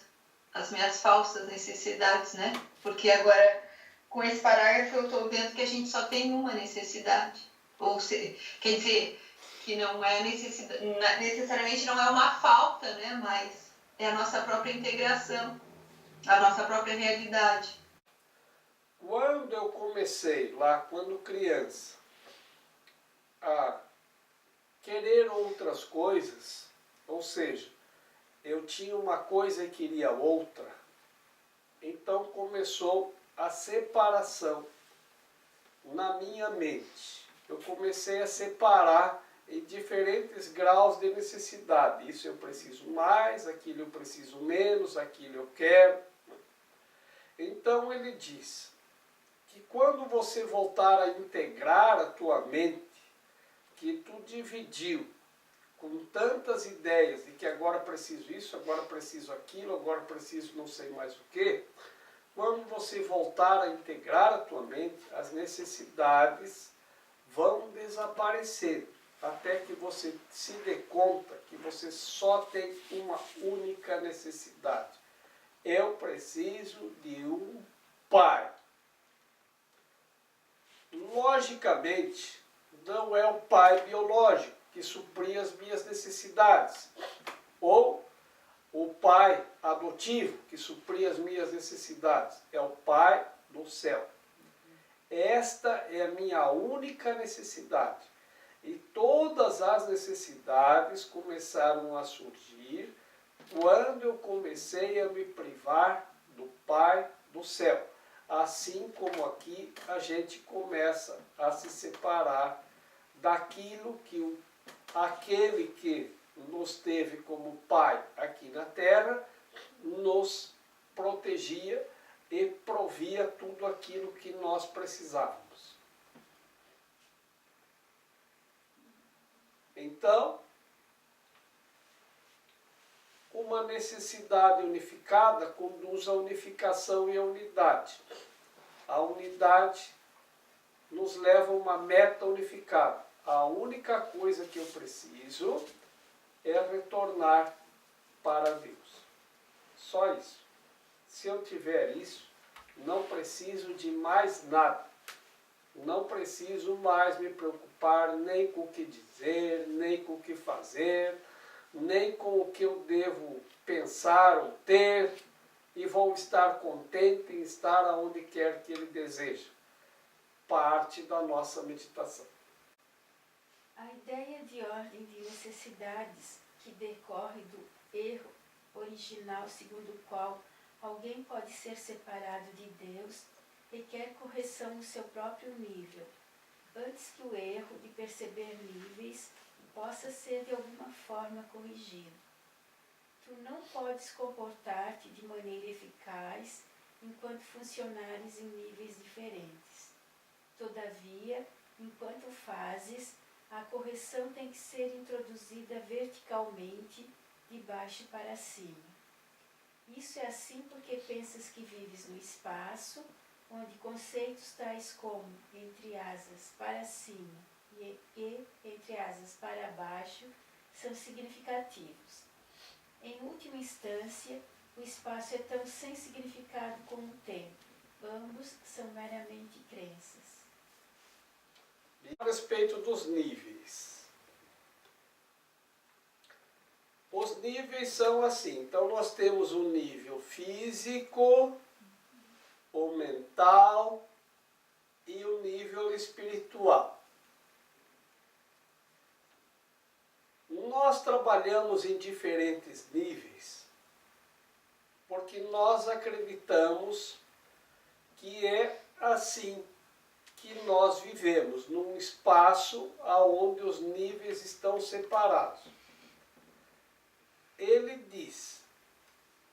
as minhas falsas necessidades, né? Porque agora, com esse parágrafo, eu estou vendo que a gente só tem uma necessidade. Ou seja, quer dizer, que não é necessariamente não é uma falta, né? Mas é a nossa própria integração, a nossa própria realidade. Quando eu comecei, lá quando criança, a querer outras coisas, ou seja, eu tinha uma coisa e queria outra, então começou a separação na minha mente. Eu comecei a separar em diferentes graus de necessidade. Isso eu preciso mais, aquilo eu preciso menos, aquilo eu quero. Então ele diz que quando você voltar a integrar a tua mente, que tu dividiu com tantas ideias de que agora preciso isso, agora preciso aquilo, agora preciso não sei mais o que, quando você voltar a integrar a tua mente, as necessidades vão desaparecer, até que você se dê conta que você só tem uma única necessidade. Eu preciso de um pai. Logicamente, não é o pai biológico que supria as minhas necessidades, ou o pai adotivo que supria as minhas necessidades, é o pai do céu. Esta é a minha única necessidade. E todas as necessidades começaram a surgir quando eu comecei a me privar do Pai do céu. Assim como aqui a gente começa a se separar daquilo que aquele que nos teve como Pai aqui na terra nos protegia e provia tudo aquilo que nós precisávamos. Então, uma necessidade unificada conduz à unificação e à unidade. A unidade nos leva a uma meta unificada. A única coisa que eu preciso é retornar para Deus. Só isso. Se eu tiver isso, não preciso de mais nada. Não preciso mais me preocupar nem com o que dizer, nem com o que fazer, nem com o que eu devo pensar ou ter, e vou estar contente em estar aonde quer que Ele deseja. Parte da nossa meditação. A ideia de ordem de necessidades que decorre do erro original segundo o qual alguém pode ser separado de Deus requer correção no seu próprio nível, antes que o erro de perceber níveis possa ser de alguma forma corrigido. Tu não podes comportar-te de maneira eficaz enquanto funcionares em níveis diferentes. Todavia, enquanto fazes, a correção tem que ser introduzida verticalmente, de baixo para cima. Isso é assim porque pensas que vives no espaço, onde conceitos tais como entre asas para cima e entre asas para baixo são significativos. Em última instância, o espaço é tão sem significado como o tempo. Ambos são meramente crenças. A respeito dos níveis. Os níveis são assim. Então, nós temos o nível físico, o mental e o nível espiritual. Nós trabalhamos em diferentes níveis porque nós acreditamos que é assim que nós vivemos, num espaço onde os níveis estão separados. Ele diz,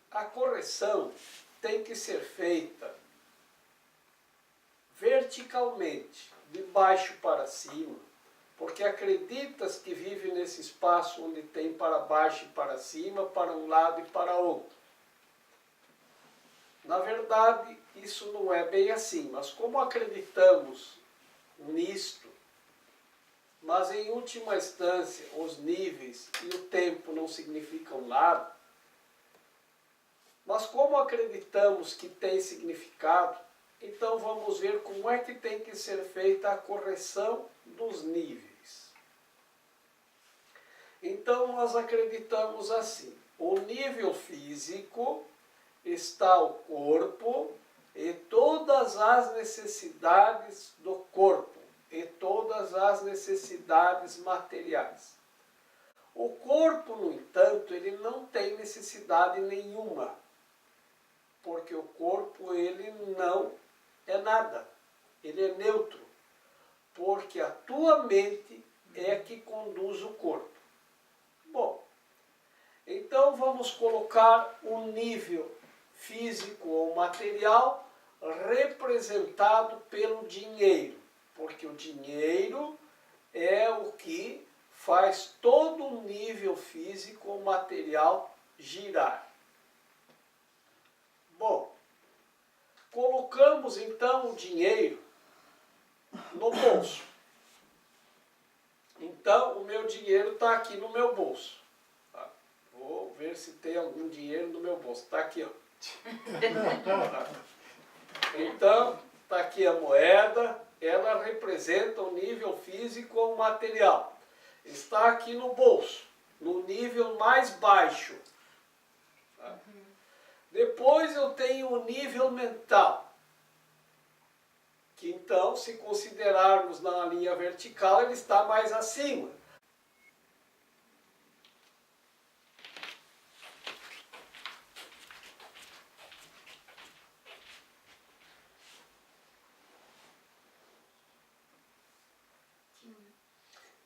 a correção tem que ser feita verticalmente, de baixo para cima, porque acreditas que vive nesse espaço onde tem para baixo e para cima, para um lado e para outro. Na verdade, isso não é bem assim, mas como acreditamos nisto, mas em última instância os níveis e o tempo não significam nada, mas como acreditamos que tem significado, então vamos ver como é que tem que ser feita a correção dos níveis. Então nós acreditamos assim, o nível físico está o corpo e todas as necessidades do corpo e todas as necessidades materiais. O corpo, no entanto, ele não tem necessidade nenhuma, porque o corpo ele não é nada, ele é neutro, porque a tua mente é que conduz o corpo. Bom, então vamos colocar o nível físico ou material representado pelo dinheiro, porque o dinheiro é o que faz todo o nível físico ou material girar. Bom, colocamos então o dinheiro no bolso. Então o meu dinheiro está aqui no meu bolso. Tá? Vou ver se tem algum dinheiro no meu bolso. Está aqui, ó. Então, está aqui a moeda, ela representa o nível físico ou material. Está aqui no bolso, no nível mais baixo. Tá? Depois eu tenho o nível mental, que então, se considerarmos na linha vertical, ele está mais acima.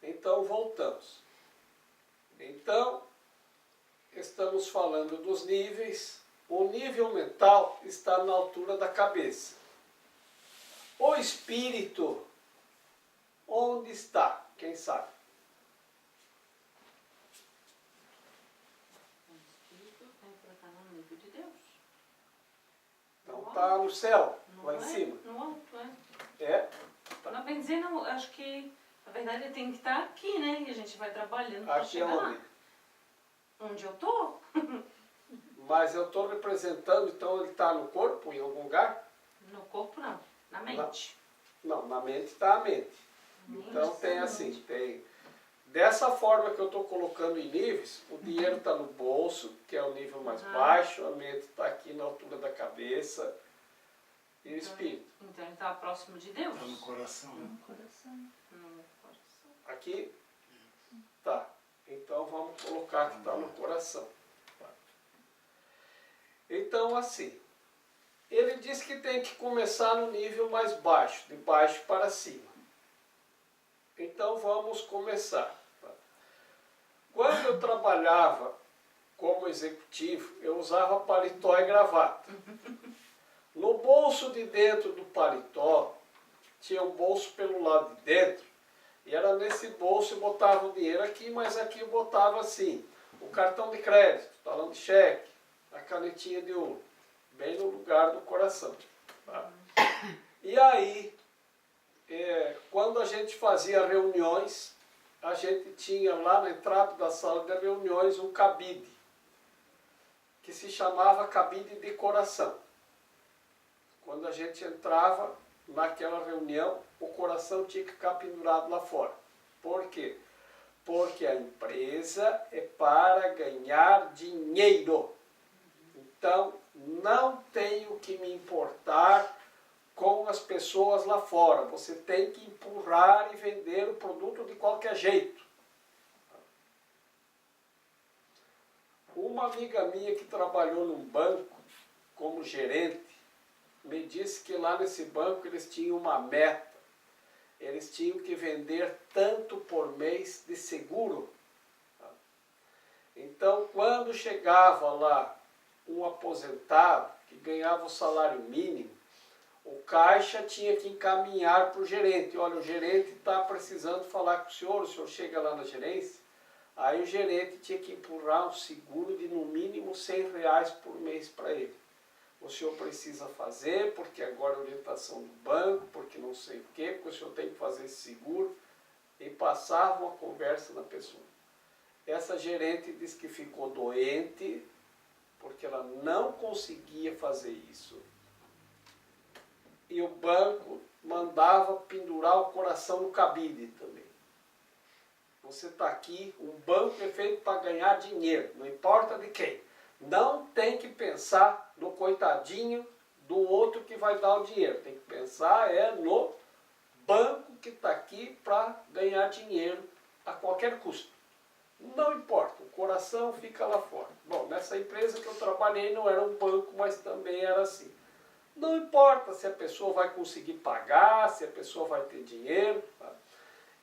Então, voltamos. Então, estamos falando dos níveis. O nível mental está na altura da cabeça. O espírito, onde está? Quem sabe? O espírito está no nível de Deus. Não está no céu, Não lá em é? cima. No alto, é. É? Não, bem dizer, não, acho que na verdade ele tem que estar aqui, né? E a gente vai trabalhando para Aqui chegar onde? lá. Onde eu tô? Mas eu estou representando, então ele está no corpo, em algum lugar? No corpo não, na mente. Não, na mente está a mente. Então tem assim, tem... Dessa forma que eu estou colocando em níveis, o dinheiro está no bolso, que é o nível mais baixo, a mente está aqui na altura da cabeça e o espírito. Então ele está próximo de Deus. Está no coração, né? No coração. No coração. Aqui? Tá. Então vamos colocar que está no coração. Tá. Então assim, Ele diz que tem que começar no nível mais baixo, de baixo para cima. Então vamos começar. Quando eu trabalhava como executivo, eu usava paletó e gravata. No bolso de dentro do paletó, tinha um bolso pelo lado de dentro, e era nesse bolso eu botava o dinheiro aqui, mas aqui eu botava assim, o cartão de crédito, o talão de cheque, a canetinha de ouro, bem no lugar do coração. Tá? E aí, quando a gente fazia reuniões, a gente tinha lá na entrada da sala de reuniões um cabide, que se chamava cabide de coração. Quando a gente entrava naquela reunião, o coração tinha que ficar pendurado lá fora. Por quê? Porque a empresa é para ganhar dinheiro. Então, não tenho que me importar com as pessoas lá fora. Você tem que empurrar e vender o produto de qualquer jeito. Uma amiga minha que trabalhou num banco como gerente, me disse que lá nesse banco eles tinham uma meta. Eles tinham que vender tanto por mês de seguro. Então, quando chegava lá um aposentado que ganhava o salário mínimo, o caixa tinha que encaminhar para o gerente. Olha, o gerente está precisando falar com o senhor chega lá na gerência. Aí o gerente tinha que empurrar um seguro de no mínimo R$100 por mês para ele. O senhor precisa fazer, porque agora é orientação do banco, porque não sei o quê, porque o senhor tem que fazer esse seguro. E passava uma conversa na pessoa. Essa gerente disse que ficou doente, porque ela não conseguia fazer isso. E o banco mandava pendurar o coração no cabide também. Você está aqui, um banco é feito para ganhar dinheiro, não importa de quem. Não tem que pensar no coitadinho do outro que vai dar o dinheiro. Tem que pensar no banco que está aqui para ganhar dinheiro a qualquer custo. Não importa, o coração fica lá fora. Bom, nessa empresa que eu trabalhei não era um banco, mas também era assim. Não importa se a pessoa vai conseguir pagar, se a pessoa vai ter dinheiro. Tá?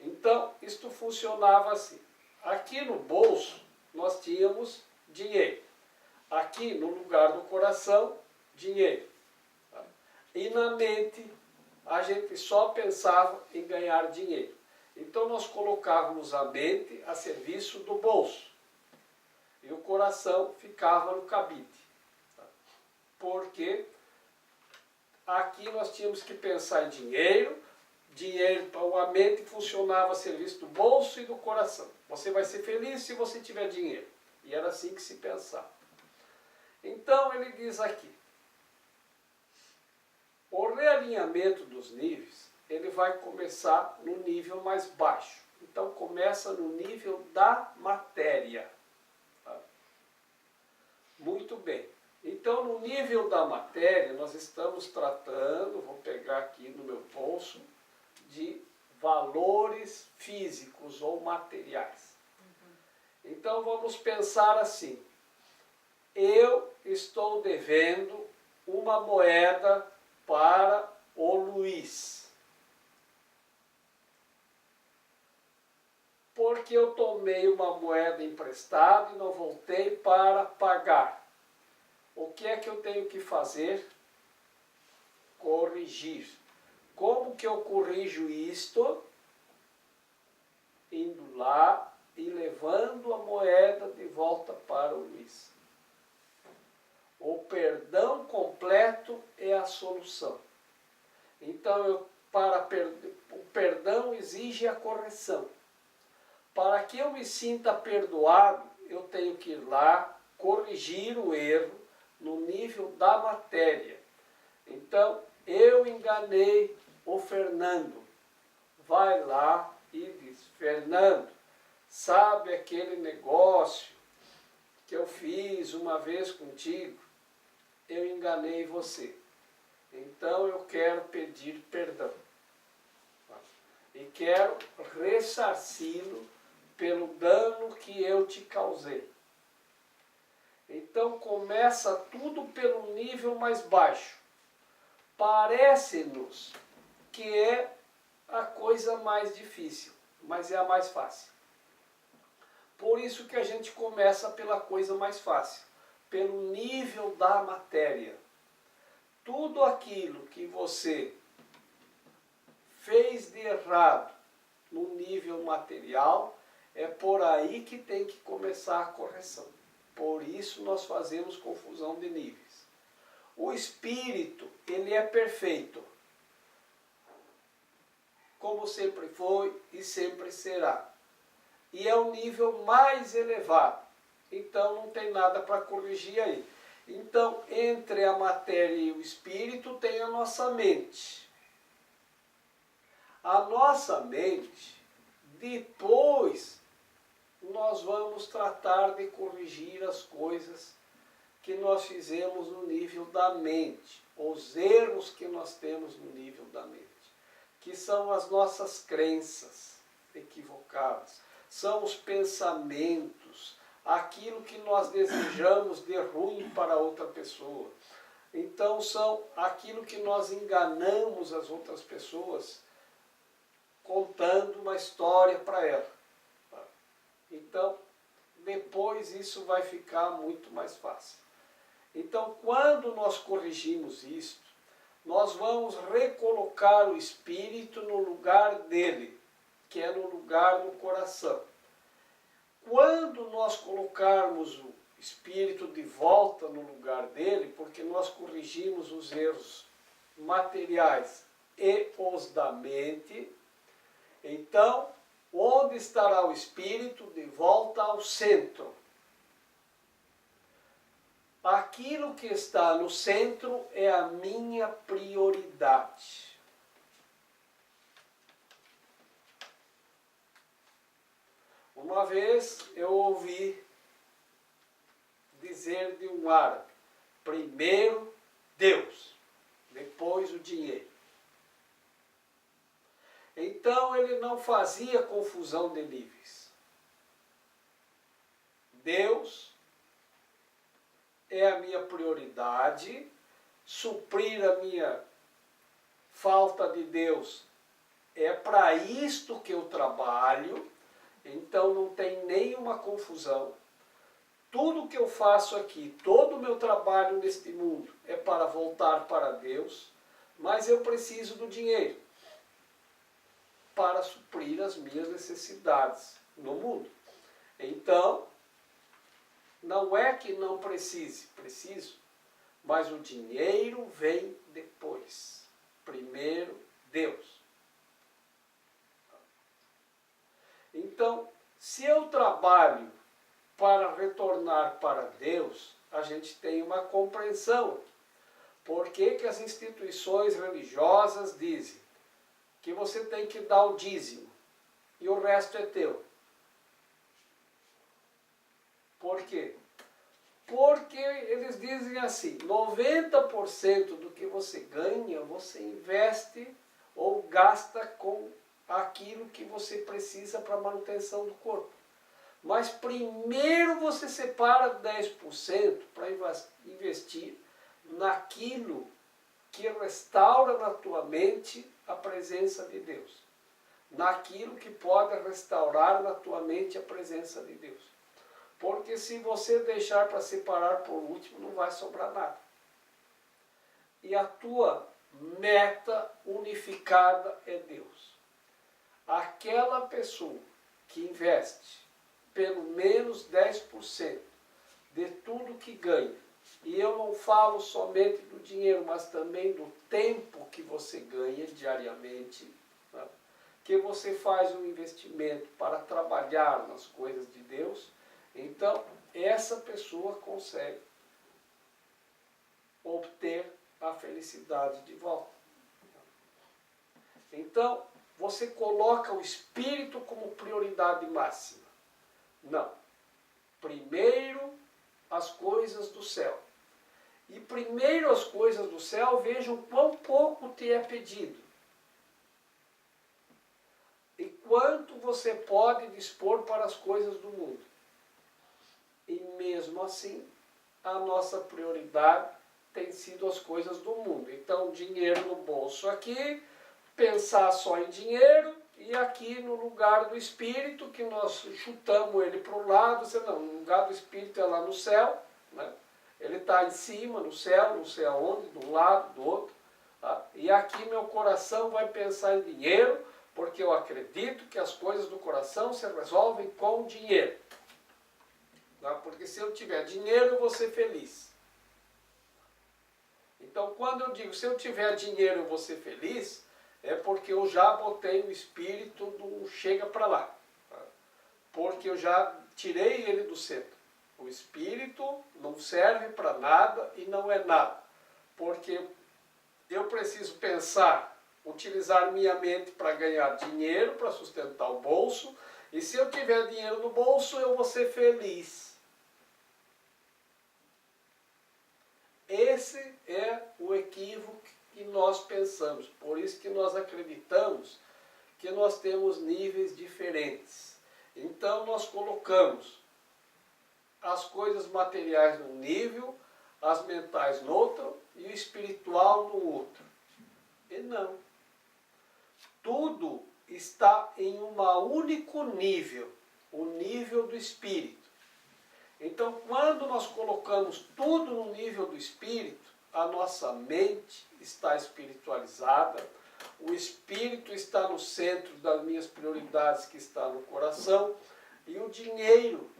Então, isto funcionava assim. Aqui no bolso, nós tínhamos dinheiro. Aqui, no lugar do coração, dinheiro. Tá? E na mente, a gente só pensava em ganhar dinheiro. Então, nós colocávamos a mente a serviço do bolso. E o coração ficava no cabide. Tá? Porque aqui nós tínhamos que pensar em dinheiro. A mente funcionava a serviço do bolso e do coração. Você vai ser feliz se você tiver dinheiro. E era assim que se pensava. Então ele diz aqui, o realinhamento dos níveis, ele vai começar no nível mais baixo. Então começa no nível da matéria. Tá? Muito bem. Então no nível da matéria, nós estamos tratando, vou pegar aqui no meu bolso, de valores físicos ou materiais. Então vamos pensar assim, eu estou devendo uma moeda para o Luiz. Porque eu tomei uma moeda emprestada e não voltei para pagar. O que é que eu tenho que fazer? Corrigir. Como que eu corrijo isto? Indo lá e levando a moeda de volta para o Luiz. O perdão completo é a solução. Então, o perdão exige a correção. Para que eu me sinta perdoado, eu tenho que ir lá, corrigir o erro no nível da matéria. Então, eu enganei o Fernando. Vai lá e diz, Fernando, sabe aquele negócio que eu fiz uma vez contigo? Eu enganei você. Então eu quero pedir perdão. E quero ressarci-lo pelo dano que eu te causei. Então começa tudo pelo nível mais baixo. Parece-nos que é a coisa mais difícil, mas é a mais fácil. Por isso que a gente começa pela coisa mais fácil, pelo nível da matéria. Tudo aquilo que você fez de errado no nível material, é por aí que tem que começar a correção. Por isso nós fazemos confusão de níveis. O espírito, ele é perfeito, como sempre foi e sempre será. E é o nível mais elevado. Então não tem nada para corrigir aí. Então, entre a matéria e o espírito tem a nossa mente. A nossa mente, depois nós vamos tratar de corrigir as coisas que nós fizemos no nível da mente, os erros que nós temos no nível da mente, que são as nossas crenças equivocadas, são os pensamentos, aquilo que nós desejamos de ruim para outra pessoa. Então são aquilo que nós enganamos as outras pessoas, contando uma história para ela. Então, depois isso vai ficar muito mais fácil. Então, quando nós corrigimos isto, nós vamos recolocar o espírito no lugar dele, que é no lugar do coração. Quando nós colocarmos o espírito de volta no lugar dele, porque nós corrigimos os erros materiais e os da mente, então, onde estará o espírito? De volta ao centro. Aquilo que está no centro é a minha prioridade. Uma vez eu ouvi dizer de um árabe: primeiro Deus, depois o dinheiro. Então ele não fazia confusão de níveis. Deus é a minha prioridade, suprir a minha falta de Deus é para isto que eu trabalho, então não tem nenhuma confusão. Tudo que eu faço aqui, todo o meu trabalho neste mundo é para voltar para Deus, mas eu preciso do dinheiro para suprir as minhas necessidades no mundo. Então, não é que não precise, preciso, mas o dinheiro vem depois. Primeiro, Deus. Então, se eu trabalho para retornar para Deus, a gente tem uma compreensão. Por que que as instituições religiosas dizem que você tem que dar o dízimo e o resto é teu? Por quê? Porque eles dizem assim, 90% do que você ganha, você investe ou gasta com aquilo que você precisa para a manutenção do corpo. Mas primeiro você separa 10% para investir naquilo que restaura na tua mente a presença de Deus. Naquilo que pode restaurar na tua mente a presença de Deus. Porque se você deixar para separar por último, não vai sobrar nada. E a tua meta unificada é Deus. Aquela pessoa que investe pelo menos 10% de tudo que ganha, e eu não falo somente do dinheiro, mas também do tempo que você ganha diariamente, né? Que você faz um investimento para trabalhar nas coisas de Deus, então essa pessoa consegue obter a felicidade de volta. Então, você coloca o espírito como prioridade máxima. Não. Primeiro as coisas do céu. E primeiro as coisas do céu, veja o quão pouco te é pedido. E quanto você pode dispor para as coisas do mundo. E mesmo assim, a nossa prioridade tem sido as coisas do mundo. Então, dinheiro no bolso aqui, pensar só em dinheiro, e aqui no lugar do espírito, que nós chutamos ele para o lado, não, no lugar do espírito é lá no céu, né? Ele está em cima, no céu, não sei aonde, de um lado, do outro. Tá? E aqui meu coração vai pensar em dinheiro, porque eu acredito que as coisas do coração se resolvem com dinheiro. Tá? Porque se eu tiver dinheiro, eu vou ser feliz. Então, quando eu digo, se eu tiver dinheiro, eu vou ser feliz, é porque eu já botei o espírito do chega para lá. Tá? Porque eu já tirei ele do centro. O espírito não serve para nada e não é nada. Porque eu preciso pensar, utilizar minha mente para ganhar dinheiro, para sustentar o bolso. E se eu tiver dinheiro no bolso, eu vou ser feliz. Esse é o equívoco que nós pensamos. Por isso que nós acreditamos que nós temos níveis diferentes. Então nós colocamos as coisas materiais num nível, as mentais no outro e o espiritual no outro. E não. Tudo está em um único nível, o nível do espírito. Então, quando nós colocamos tudo no nível do espírito, a nossa mente está espiritualizada, o espírito está no centro das minhas prioridades, que está no coração, e o dinheiro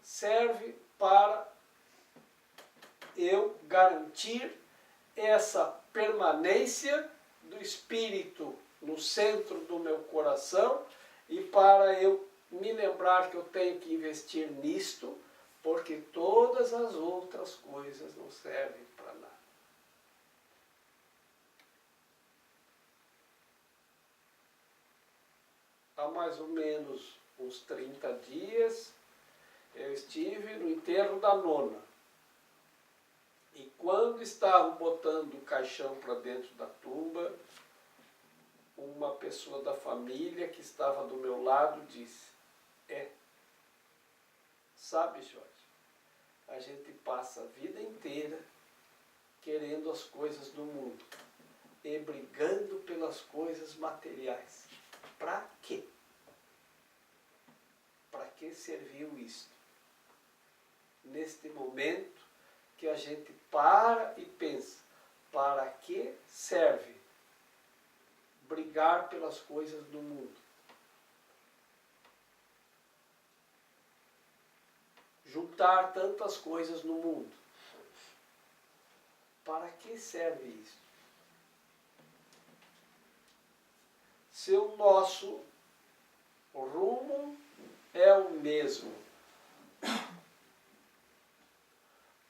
serve para eu garantir essa permanência do espírito no centro do meu coração e para eu me lembrar que eu tenho que investir nisto, porque todas as outras coisas não servem para nada. Há mais ou menos uns 30 dias, eu estive no enterro da nona. E quando estavam botando o caixão para dentro da tumba, uma pessoa da família que estava do meu lado disse: sabe, Jorge, a gente passa a vida inteira querendo as coisas do mundo e brigando pelas coisas materiais. Para quê? Para que serviu isto? Neste momento que a gente para e pensa, para que serve brigar pelas coisas do mundo? Juntar tantas coisas no mundo. Para que serve isso? Se o nosso rumo é o mesmo.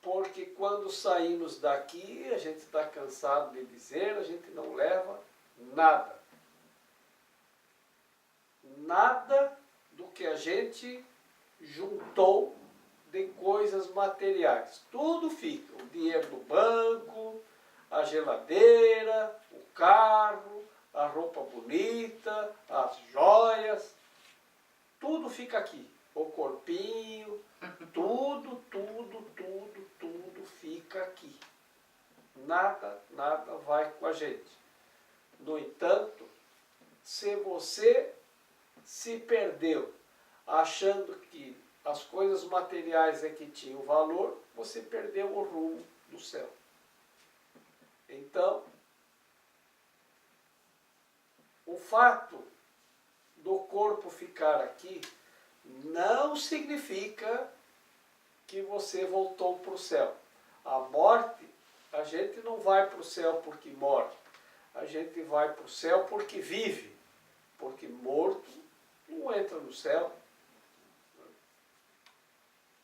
Porque quando saímos daqui, a gente está cansado de dizer, a gente não leva nada. Nada do que a gente juntou de coisas materiais. Tudo fica. O dinheiro do banco, a geladeira, o carro, a roupa bonita, as joias. Tudo fica aqui. O corpinho, tudo fica aqui. Nada vai com a gente. No entanto, se você se perdeu achando que as coisas materiais é que tinham valor, você perdeu o rumo do céu. Então, o fato do corpo ficar aqui não significa que você voltou para o céu. A morte, a gente não vai para o céu porque morre. A gente vai para o céu porque vive. Porque morto não entra no céu.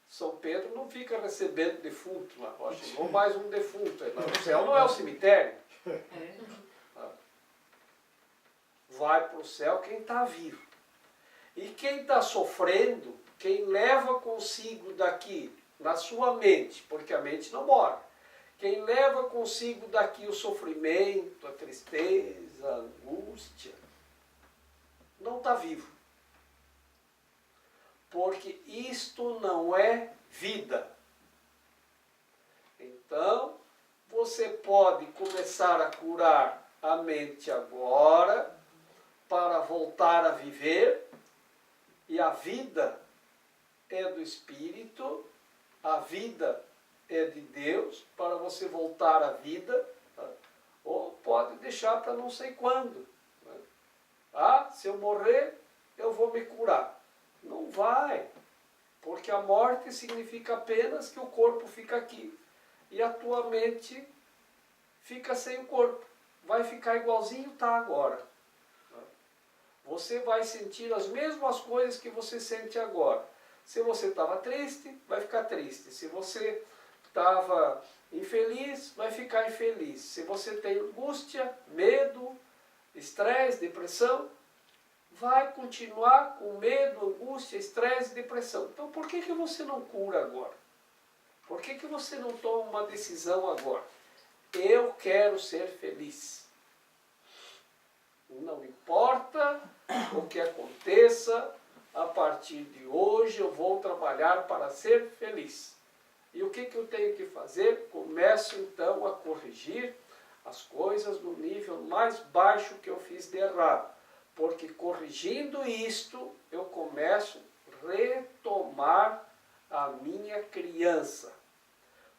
São Pedro não fica recebendo defunto lá. Ó, chegou mais um defunto. O céu não é o cemitério. Vai para o céu quem está vivo. E quem está sofrendo, quem leva consigo daqui, na sua mente, porque a mente não morre, quem leva consigo daqui o sofrimento, a tristeza, a angústia, não está vivo. Porque isto não é vida. Então, você pode começar a curar a mente agora para voltar a viver, e a vida é do Espírito, a vida é de Deus, para você voltar à vida, tá? Ou pode deixar para não sei quando. Né? Ah, se eu morrer, eu vou me curar. Não vai, porque a morte significa apenas que o corpo fica aqui e a tua mente fica sem o corpo. Vai ficar igualzinho está agora. Você vai sentir as mesmas coisas que você sente agora. Se você estava triste, vai ficar triste. Se você estava infeliz, vai ficar infeliz. Se você tem angústia, medo, estresse, depressão, vai continuar com medo, angústia, estresse e depressão. Então por que você não cura agora? Por que você não toma uma decisão agora? Eu quero ser feliz. Não importa o que aconteça, a partir de hoje eu vou trabalhar para ser feliz. E o que eu tenho que fazer? Começo então a corrigir as coisas no nível mais baixo que eu fiz de errado. Porque corrigindo isto, eu começo a retomar a minha criança.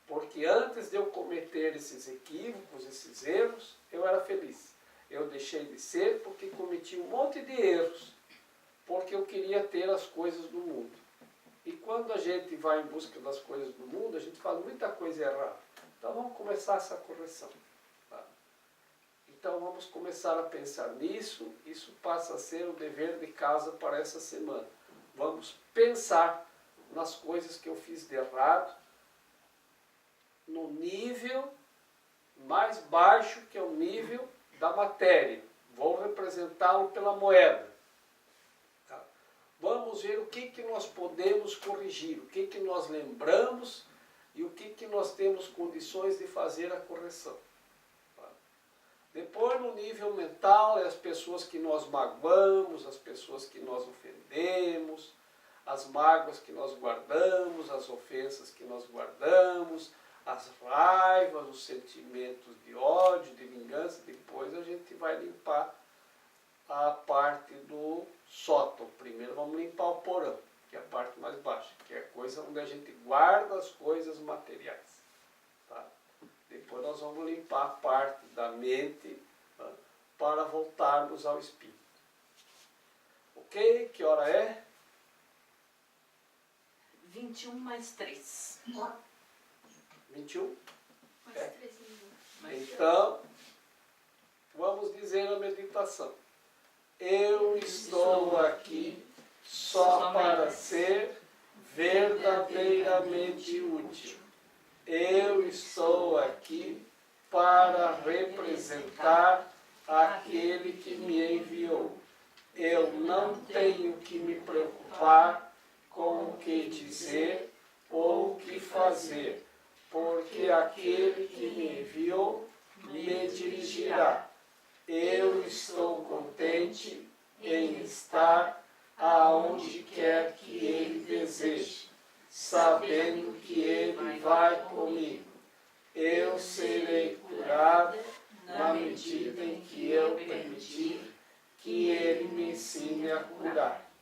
Porque antes de eu cometer esses equívocos, esses erros, eu era feliz. Eu deixei de ser porque cometi um monte de erros, porque eu queria ter as coisas do mundo. E quando a gente vai em busca das coisas do mundo, a gente faz muita coisa errada. Então vamos começar essa correção. Tá? Então vamos começar a pensar nisso. Isso passa a ser o dever de casa para essa semana. Vamos pensar nas coisas que eu fiz de errado, no nível mais baixo, que é o nível da matéria. Vou representá-lo pela moeda. Tá? Vamos ver o que nós podemos corrigir, o que nós lembramos e o que nós temos condições de fazer a correção. Tá? Depois, no nível mental, é as pessoas que nós magoamos, as pessoas que nós ofendemos, as mágoas que nós guardamos, as ofensas que nós guardamos, as raivas, os sentimentos de ódio, de vingança. Depois a gente vai limpar a parte do sótão. Primeiro vamos limpar o porão, que é a parte mais baixa, que é a coisa onde a gente guarda as coisas materiais. Tá? Depois nós vamos limpar a parte da mente, tá? Para voltarmos ao espírito. Ok? Que hora é? 21 mais 3. 21? Mais É. 13 minutos. Então, vamos dizer a meditação. Eu estou aqui só para ser verdadeiramente útil. Eu estou aqui para representar aquele que me enviou. Eu não tenho que me preocupar com o que dizer ou o que fazer, porque aquele que me enviou me dirigirá. Eu estou contente em estar aonde quer que ele deseje, sabendo que ele vai comigo. Eu serei curada na medida em que eu permitir que ele me ensine a curar.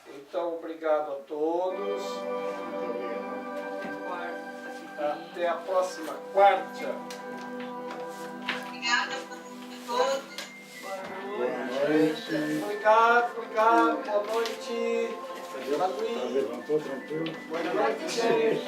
Então, obrigado a todos. Até a próxima quarta. Obrigada a todos. Boa noite. Obrigado. Boa noite. Tá levantou tranquilo? Boa noite, gente.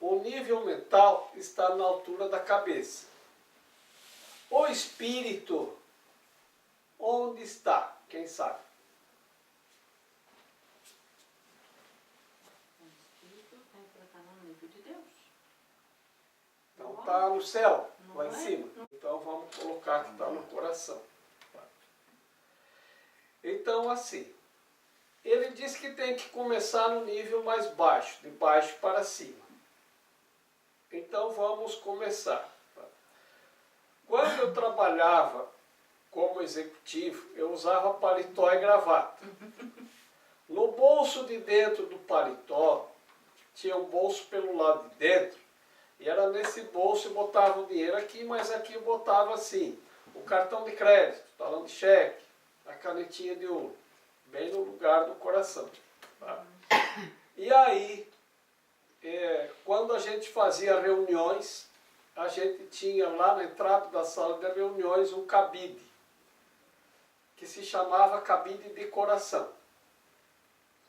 O nível mental está na altura da cabeça. O espírito, onde está? Quem sabe? O espírito tem que estar no nível de Deus. Então está no céu, Não lá em é? cima. Então vamos colocar que está no coração. Então assim, ele diz que tem que começar no nível mais baixo, de baixo para cima. Então vamos começar. Quando eu trabalhava como executivo, eu usava paletó e gravata. No bolso de dentro do paletó, tinha um bolso pelo lado de dentro, e era nesse bolso eu botava o dinheiro aqui, mas aqui eu botava assim, o cartão de crédito, o talão de cheque, a canetinha de ouro, bem no lugar do coração. Tá? E aí, quando a gente fazia reuniões, a gente tinha lá na entrada da sala de reuniões um cabide, que se chamava cabide de coração.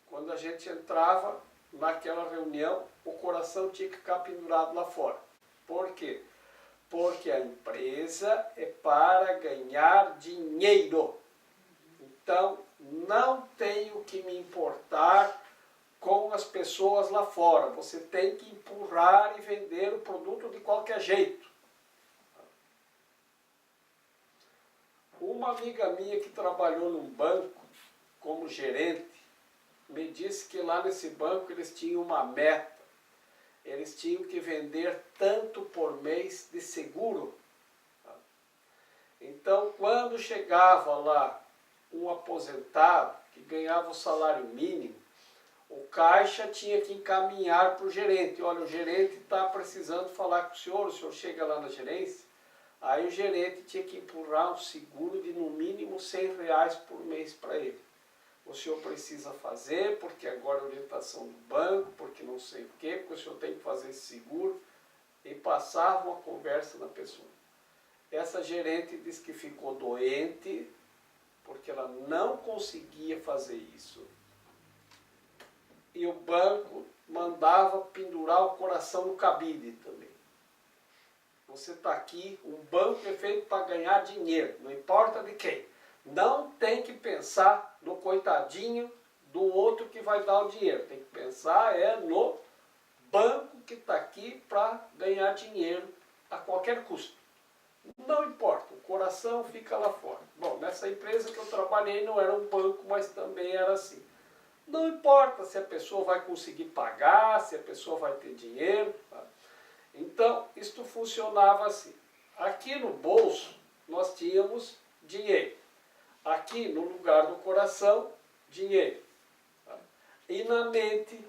Quando a gente entrava naquela reunião, o coração tinha que ficar pendurado lá fora. Por quê? Porque a empresa é para ganhar dinheiro. Então, não tenho que me importar com as pessoas lá fora. Você tem que empurrar e vender o produto de qualquer jeito. Uma amiga minha que trabalhou num banco como gerente, me disse que lá nesse banco eles tinham uma meta. Eles tinham que vender tanto por mês de seguro. Então, quando chegava lá um aposentado que ganhava o salário mínimo, o caixa tinha que encaminhar para o gerente. Olha, o gerente está precisando falar com o senhor chega lá na gerência. Aí o gerente tinha que empurrar um seguro de no mínimo R$100 por mês para ele. O senhor precisa fazer, porque agora é orientação do banco, porque não sei o quê, porque o senhor tem que fazer esse seguro. E passava uma conversa na pessoa. Essa gerente disse que ficou doente, porque ela não conseguia fazer isso. E o banco mandava pendurar o coração no cabide também. Você está aqui, um banco é feito para ganhar dinheiro, não importa de quem. Não tem que pensar no coitadinho do outro que vai dar o dinheiro. Tem que pensar no banco que está aqui para ganhar dinheiro a qualquer custo. Não importa, o coração fica lá fora. Bom, nessa empresa que eu trabalhei não era um banco, mas também era assim. Não importa se a pessoa vai conseguir pagar, se a pessoa vai ter dinheiro. Tá? Então, isto funcionava assim. Aqui no bolso, nós tínhamos dinheiro. Aqui, no lugar do coração, dinheiro. Tá? E na mente,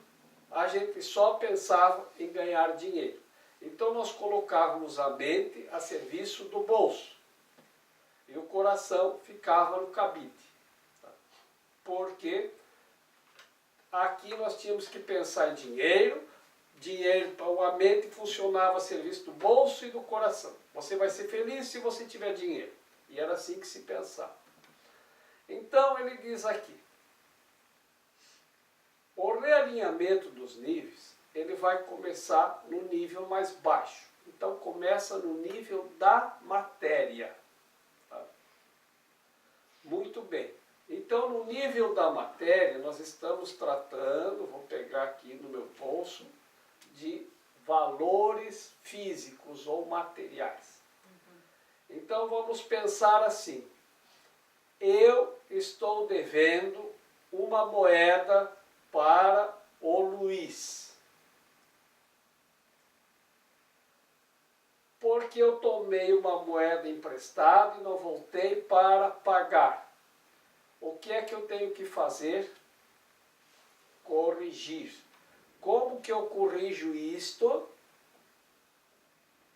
a gente só pensava em ganhar dinheiro. Então, nós colocávamos a mente a serviço do bolso. E o coração ficava no cabide. Tá? Porque aqui nós tínhamos que pensar em dinheiro, a mente funcionava a serviço do bolso e do coração. Você vai ser feliz se você tiver dinheiro. E era assim que se pensava. Então ele diz aqui, o realinhamento dos níveis, ele vai começar no nível mais baixo. Então começa no nível da matéria. Tá? Muito bem. Então no nível da matéria nós estamos tratando, vou pegar aqui no meu bolso, de valores físicos ou materiais. Então vamos pensar assim, eu estou devendo uma moeda para o Luiz. Porque eu tomei uma moeda emprestada e não voltei para pagar. O que é que eu tenho que fazer? Corrigir. Como que eu corrijo isto?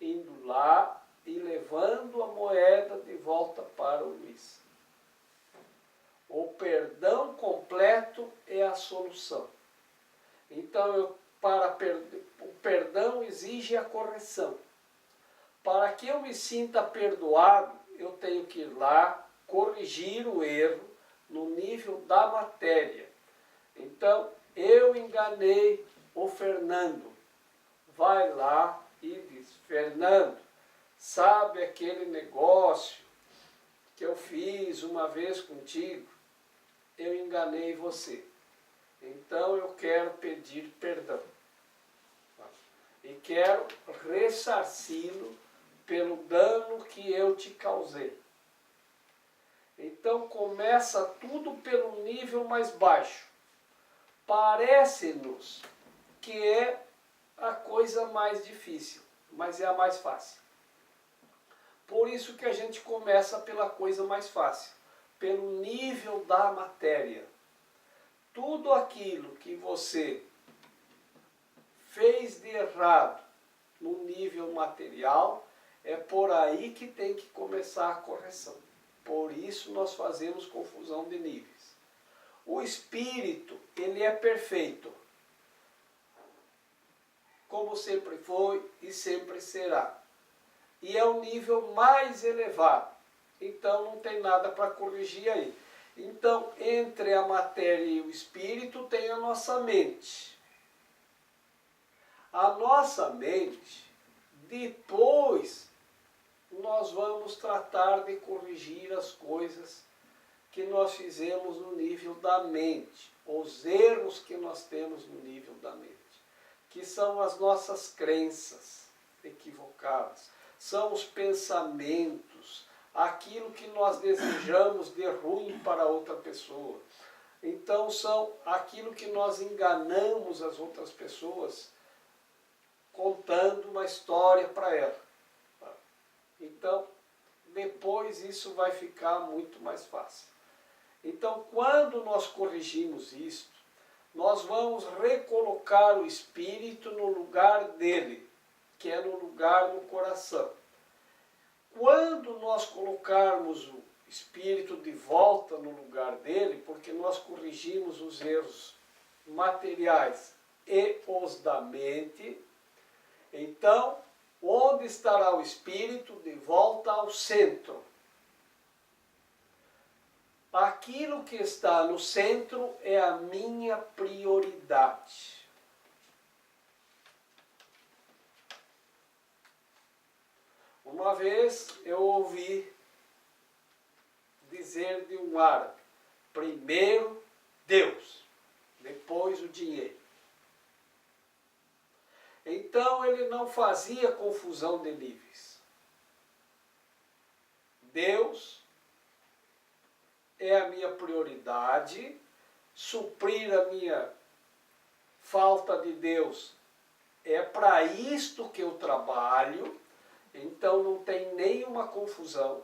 Indo lá e levando a moeda de volta para o Luiz. O perdão completo é a solução. Então, o perdão exige a correção. Para que eu me sinta perdoado, eu tenho que ir lá, corrigir o erro no nível da matéria. Então, eu enganei o Fernando. Vai lá e diz, Fernando, sabe aquele negócio que eu fiz uma vez contigo? Eu enganei você. Então eu quero pedir perdão. e quero ressarci-lo pelo dano que eu te causei. Então começa tudo pelo nível mais baixo. Parece-nos que é a coisa mais difícil, mas é a mais fácil. Por isso que a gente começa pela coisa mais fácil, pelo nível da matéria. Tudo aquilo que você fez de errado no nível material, é por aí que tem que começar a correção. Por isso nós fazemos confusão de níveis. O espírito, ele é perfeito, como sempre foi e sempre será. E é o nível mais elevado. Então não tem nada para corrigir aí. Então, entre a matéria e o espírito tem a nossa mente. A nossa mente, depois nós vamos tratar de corrigir as coisas que nós fizemos no nível da mente, os erros que nós temos no nível da mente, que são as nossas crenças equivocadas, são os pensamentos, aquilo que nós desejamos de ruim para outra pessoa. Então são aquilo que nós enganamos as outras pessoas, contando uma história para ela. Então, depois isso vai ficar muito mais fácil. Então, quando nós corrigimos isto, nós vamos recolocar o espírito no lugar dele, que é no lugar do coração. Quando nós colocarmos o espírito de volta no lugar dele, porque nós corrigimos os erros materiais e os da mente, então, onde estará o espírito? De volta ao centro. Aquilo que está no centro é a minha prioridade. Uma vez eu ouvi dizer de um árabe: primeiro Deus, depois o dinheiro. Então ele não fazia confusão de níveis. Deus é a minha prioridade, suprir a minha falta de Deus é para isto que eu trabalho, então não tem nenhuma confusão.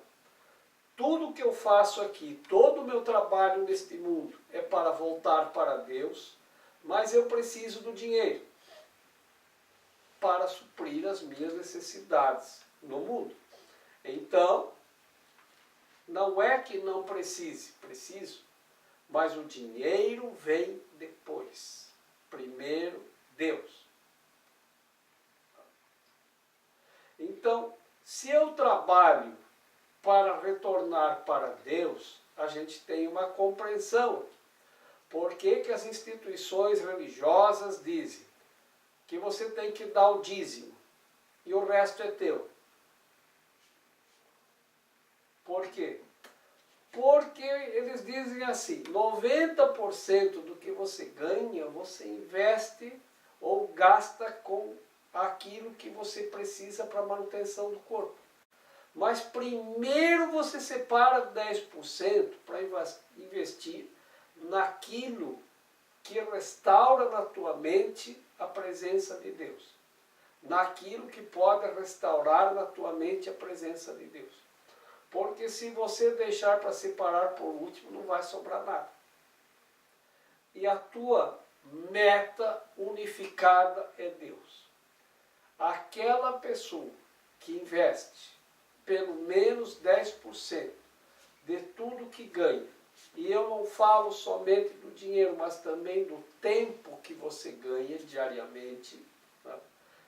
Tudo que eu faço aqui, todo o meu trabalho neste mundo é para voltar para Deus, mas eu preciso do dinheiro para suprir as minhas necessidades no mundo. Então, não é que não preciso, mas o dinheiro vem depois. Primeiro, Deus. Então, se eu trabalho para retornar para Deus, a gente tem uma compreensão. Por que que as instituições religiosas dizem que você tem que dar o dízimo e o resto é teu? Por quê? Porque eles dizem assim, 90% do que você ganha, você investe ou gasta com aquilo que você precisa para a manutenção do corpo. Mas primeiro você separa 10% para investir naquilo que restaura na tua mente a presença de Deus. Naquilo que pode restaurar na tua mente a presença de Deus. Porque se você deixar para separar por último, não vai sobrar nada. E a tua meta unificada é Deus. Aquela pessoa que investe pelo menos 10% de tudo que ganha, e eu não falo somente do dinheiro, mas também do tempo que você ganha diariamente, né?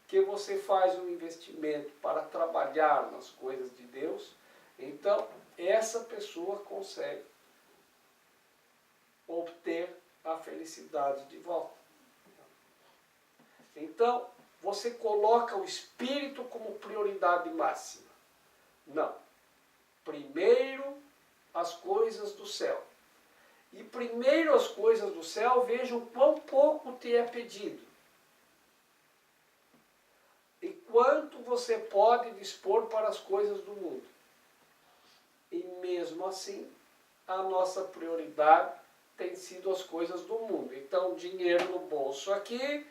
Que você faz um investimento para trabalhar nas coisas de Deus, então essa pessoa consegue obter a felicidade de volta. Então, você coloca o espírito como prioridade máxima. Não. Primeiro as coisas do céu. E primeiro as coisas do céu, veja o quão pouco te é pedido. quanto você pode dispor para as coisas do mundo. E mesmo assim, a nossa prioridade tem sido as coisas do mundo. Então, dinheiro no bolso aqui,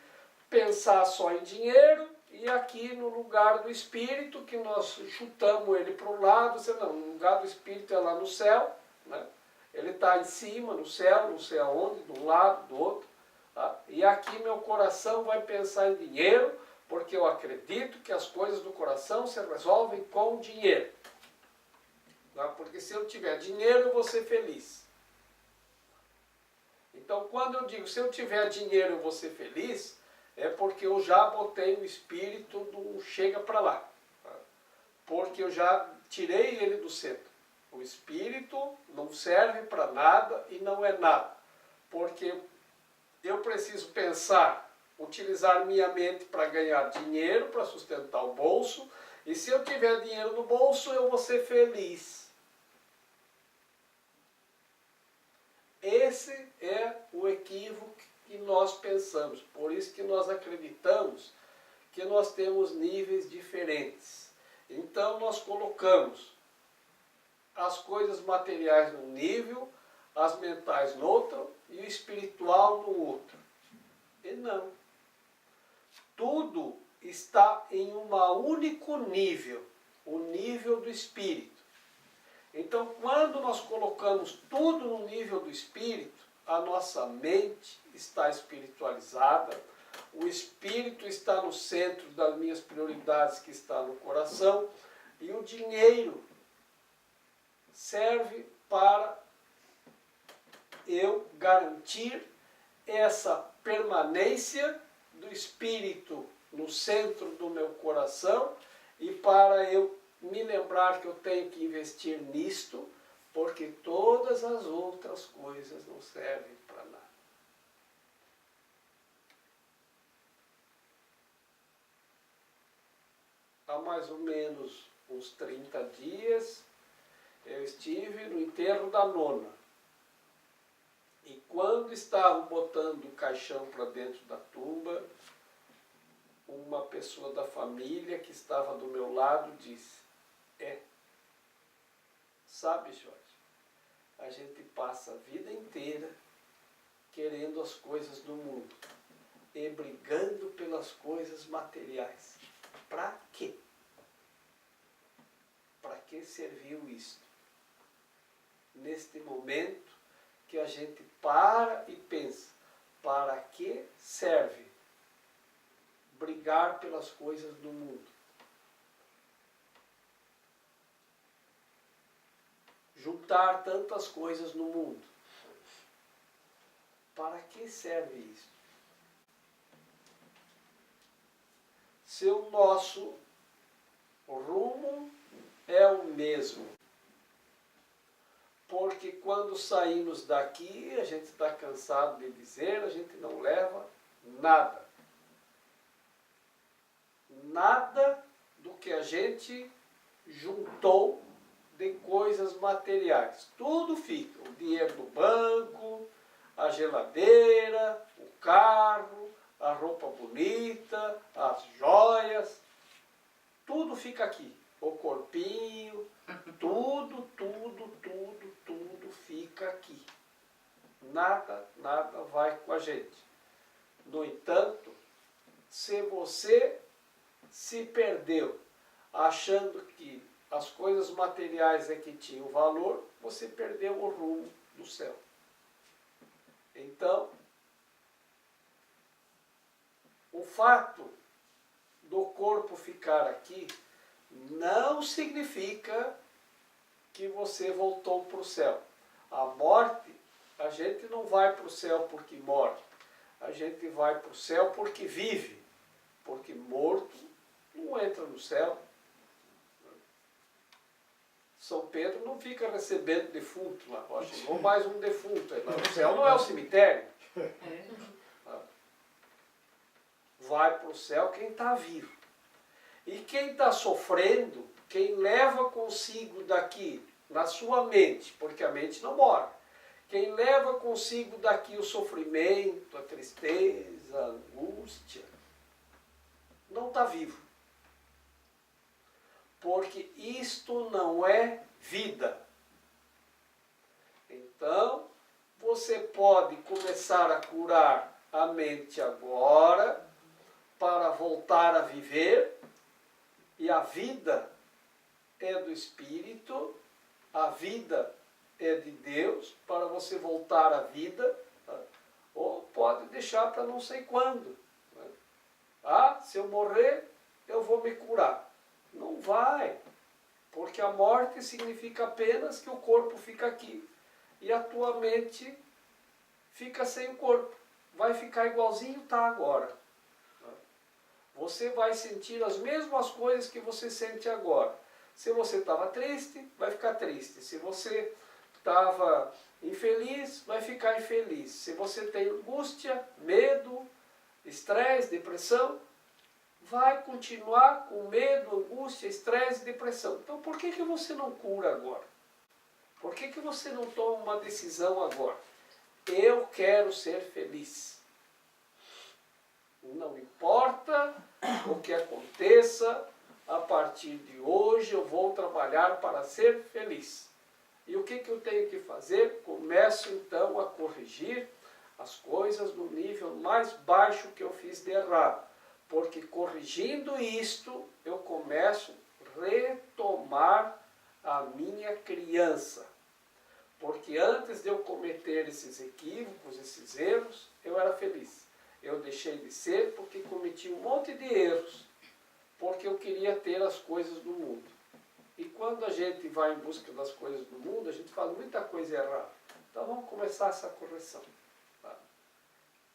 pensar só em dinheiro, e aqui no lugar do espírito, que nós chutamos ele para o lado, não, no lugar do espírito é lá no céu, né? Ele está em cima, no céu, não sei aonde, de um lado, do outro. Tá? E aqui meu coração vai pensar em dinheiro, porque eu acredito que as coisas do coração se resolvem com dinheiro. Tá? Porque se eu tiver dinheiro, eu vou ser feliz. Então, quando eu digo, se eu tiver dinheiro, eu vou ser feliz, é porque eu já botei o espírito do chega para lá. Tá? Porque eu já tirei ele do centro. O espírito não serve para nada e não é nada. Porque eu preciso pensar, utilizar minha mente para ganhar dinheiro, para sustentar o bolso. E se eu tiver dinheiro no bolso, eu vou ser feliz. Esse é o equívoco que nós pensamos. Por isso que nós acreditamos que nós temos níveis diferentes. Então nós colocamos as coisas materiais num nível, as mentais no outro e o espiritual no outro. E não. Tudo está em um único nível, o nível do espírito. Então, quando nós colocamos tudo no nível do espírito, a nossa mente está espiritualizada, o espírito está no centro das minhas prioridades, que está no coração, e o dinheiro serve para eu garantir essa permanência do espírito no centro do meu coração e para eu me lembrar que eu tenho que investir nisto, porque todas as outras coisas não servem para nada. Há mais ou menos uns 30 dias, eu estive no enterro da nona. E quando estavam botando o caixão para dentro da tumba, uma pessoa da família que estava do meu lado disse: sabe, Jorge, a gente passa a vida inteira querendo as coisas do mundo e brigando pelas coisas materiais. Para quê? Para que serviu isso? Neste momento que a gente para e pensa, para que serve brigar pelas coisas do mundo? Juntar tantas coisas no mundo. Para que serve isso? Se o nosso rumo é o mesmo, porque quando saímos daqui, a gente está cansado de dizer, a gente não leva nada. Nada do que a gente juntou de coisas materiais. Tudo fica. O dinheiro do banco, a geladeira, o carro, a roupa bonita, as joias. Tudo fica aqui. O corpinho, tudo fica aqui. Nada vai com a gente. No entanto, se você se perdeu achando que as coisas materiais é que tinham valor, você perdeu o rumo do céu. Então, o fato do corpo ficar aqui não significa que você voltou para o céu. A morte, a gente não vai para o céu porque morre. A gente vai para o céu porque vive. Porque morto não entra no céu. São Pedro não fica recebendo defunto lá. Ó, chegou mais um defunto. O céu não é o cemitério. Vai para o céu quem está vivo. E quem está sofrendo, quem leva consigo daqui, na sua mente, porque a mente não morre, quem leva consigo daqui o sofrimento, a tristeza, a angústia, não está vivo. porque isto não é vida. Então, você pode começar a curar a mente agora, para voltar a viver, e a vida é do Espírito, a vida é de Deus, para você voltar à vida, ou pode deixar para não sei quando. Ah, se eu morrer, eu vou me curar. Não vai, porque a morte significa apenas que o corpo fica aqui e a tua mente fica sem o corpo. Vai ficar igualzinho está agora. Você vai sentir as mesmas coisas que você sente agora. Se você estava triste, vai ficar triste. Se você estava infeliz, vai ficar infeliz. Se você tem angústia, medo, estresse, depressão, vai continuar com medo, angústia, estresse e depressão. Então por que você não cura agora? Por que você não toma uma decisão agora? Eu quero ser feliz. Não importa o que aconteça, a partir de hoje eu vou trabalhar para ser feliz. E o que eu tenho que fazer? Começo então a corrigir as coisas no nível mais baixo que eu fiz de errado. Porque corrigindo isto, eu começo a retomar a minha criança. Porque antes de eu cometer esses equívocos, esses erros, eu era feliz. Eu deixei de ser porque cometi um monte de erros, porque eu queria ter as coisas do mundo. E quando a gente vai em busca das coisas do mundo, a gente faz muita coisa errada. Então vamos começar essa correção. Tá?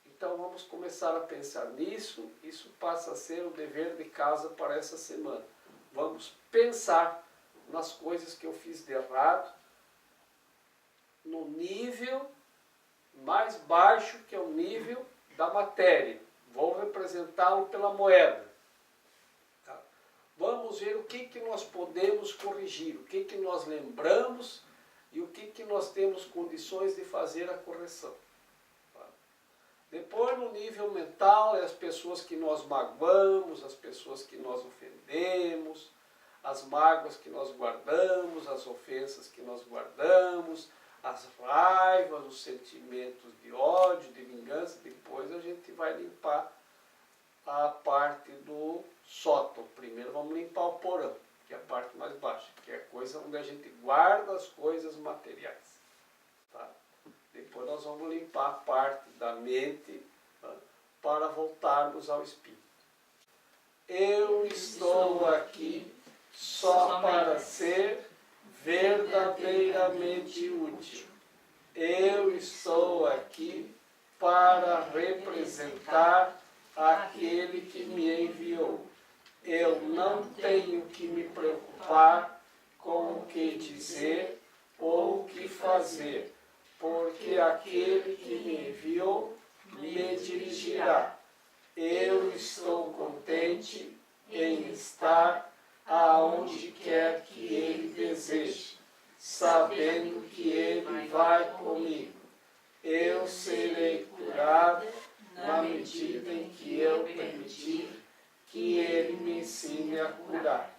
Então vamos começar a pensar nisso, isso passa a ser o dever de casa para essa semana. Vamos pensar nas coisas que eu fiz de errado, no nível mais baixo, que é o nível da matéria. Vou representá-lo pela moeda. Tá? Vamos ver o que nós podemos corrigir, o que nós lembramos e o que nós temos condições de fazer a correção. Tá? Depois, no nível mental, é as pessoas que nós magoamos, as pessoas que nós ofendemos, as mágoas que nós guardamos, as ofensas que nós guardamos, as raivas, os sentimentos de ódio, de vingança. Depois a gente vai limpar a parte do sótão. Primeiro vamos limpar o porão, que é a parte mais baixa, que é a coisa onde a gente guarda as coisas materiais. Tá? Depois nós vamos limpar a parte da mente, tá? Para voltarmos ao Espírito. Eu estou aqui só para ser verdadeiramente útil. Eu estou aqui para representar aquele que me enviou. Eu não tenho que me preocupar com o que dizer ou o que fazer, porque aquele que me enviou me dirigirá. Eu estou contente em estar aonde quer que Ele deseje, sabendo que Ele vai comigo. Eu serei curado na medida em que eu permitir que Ele me ensine a curar.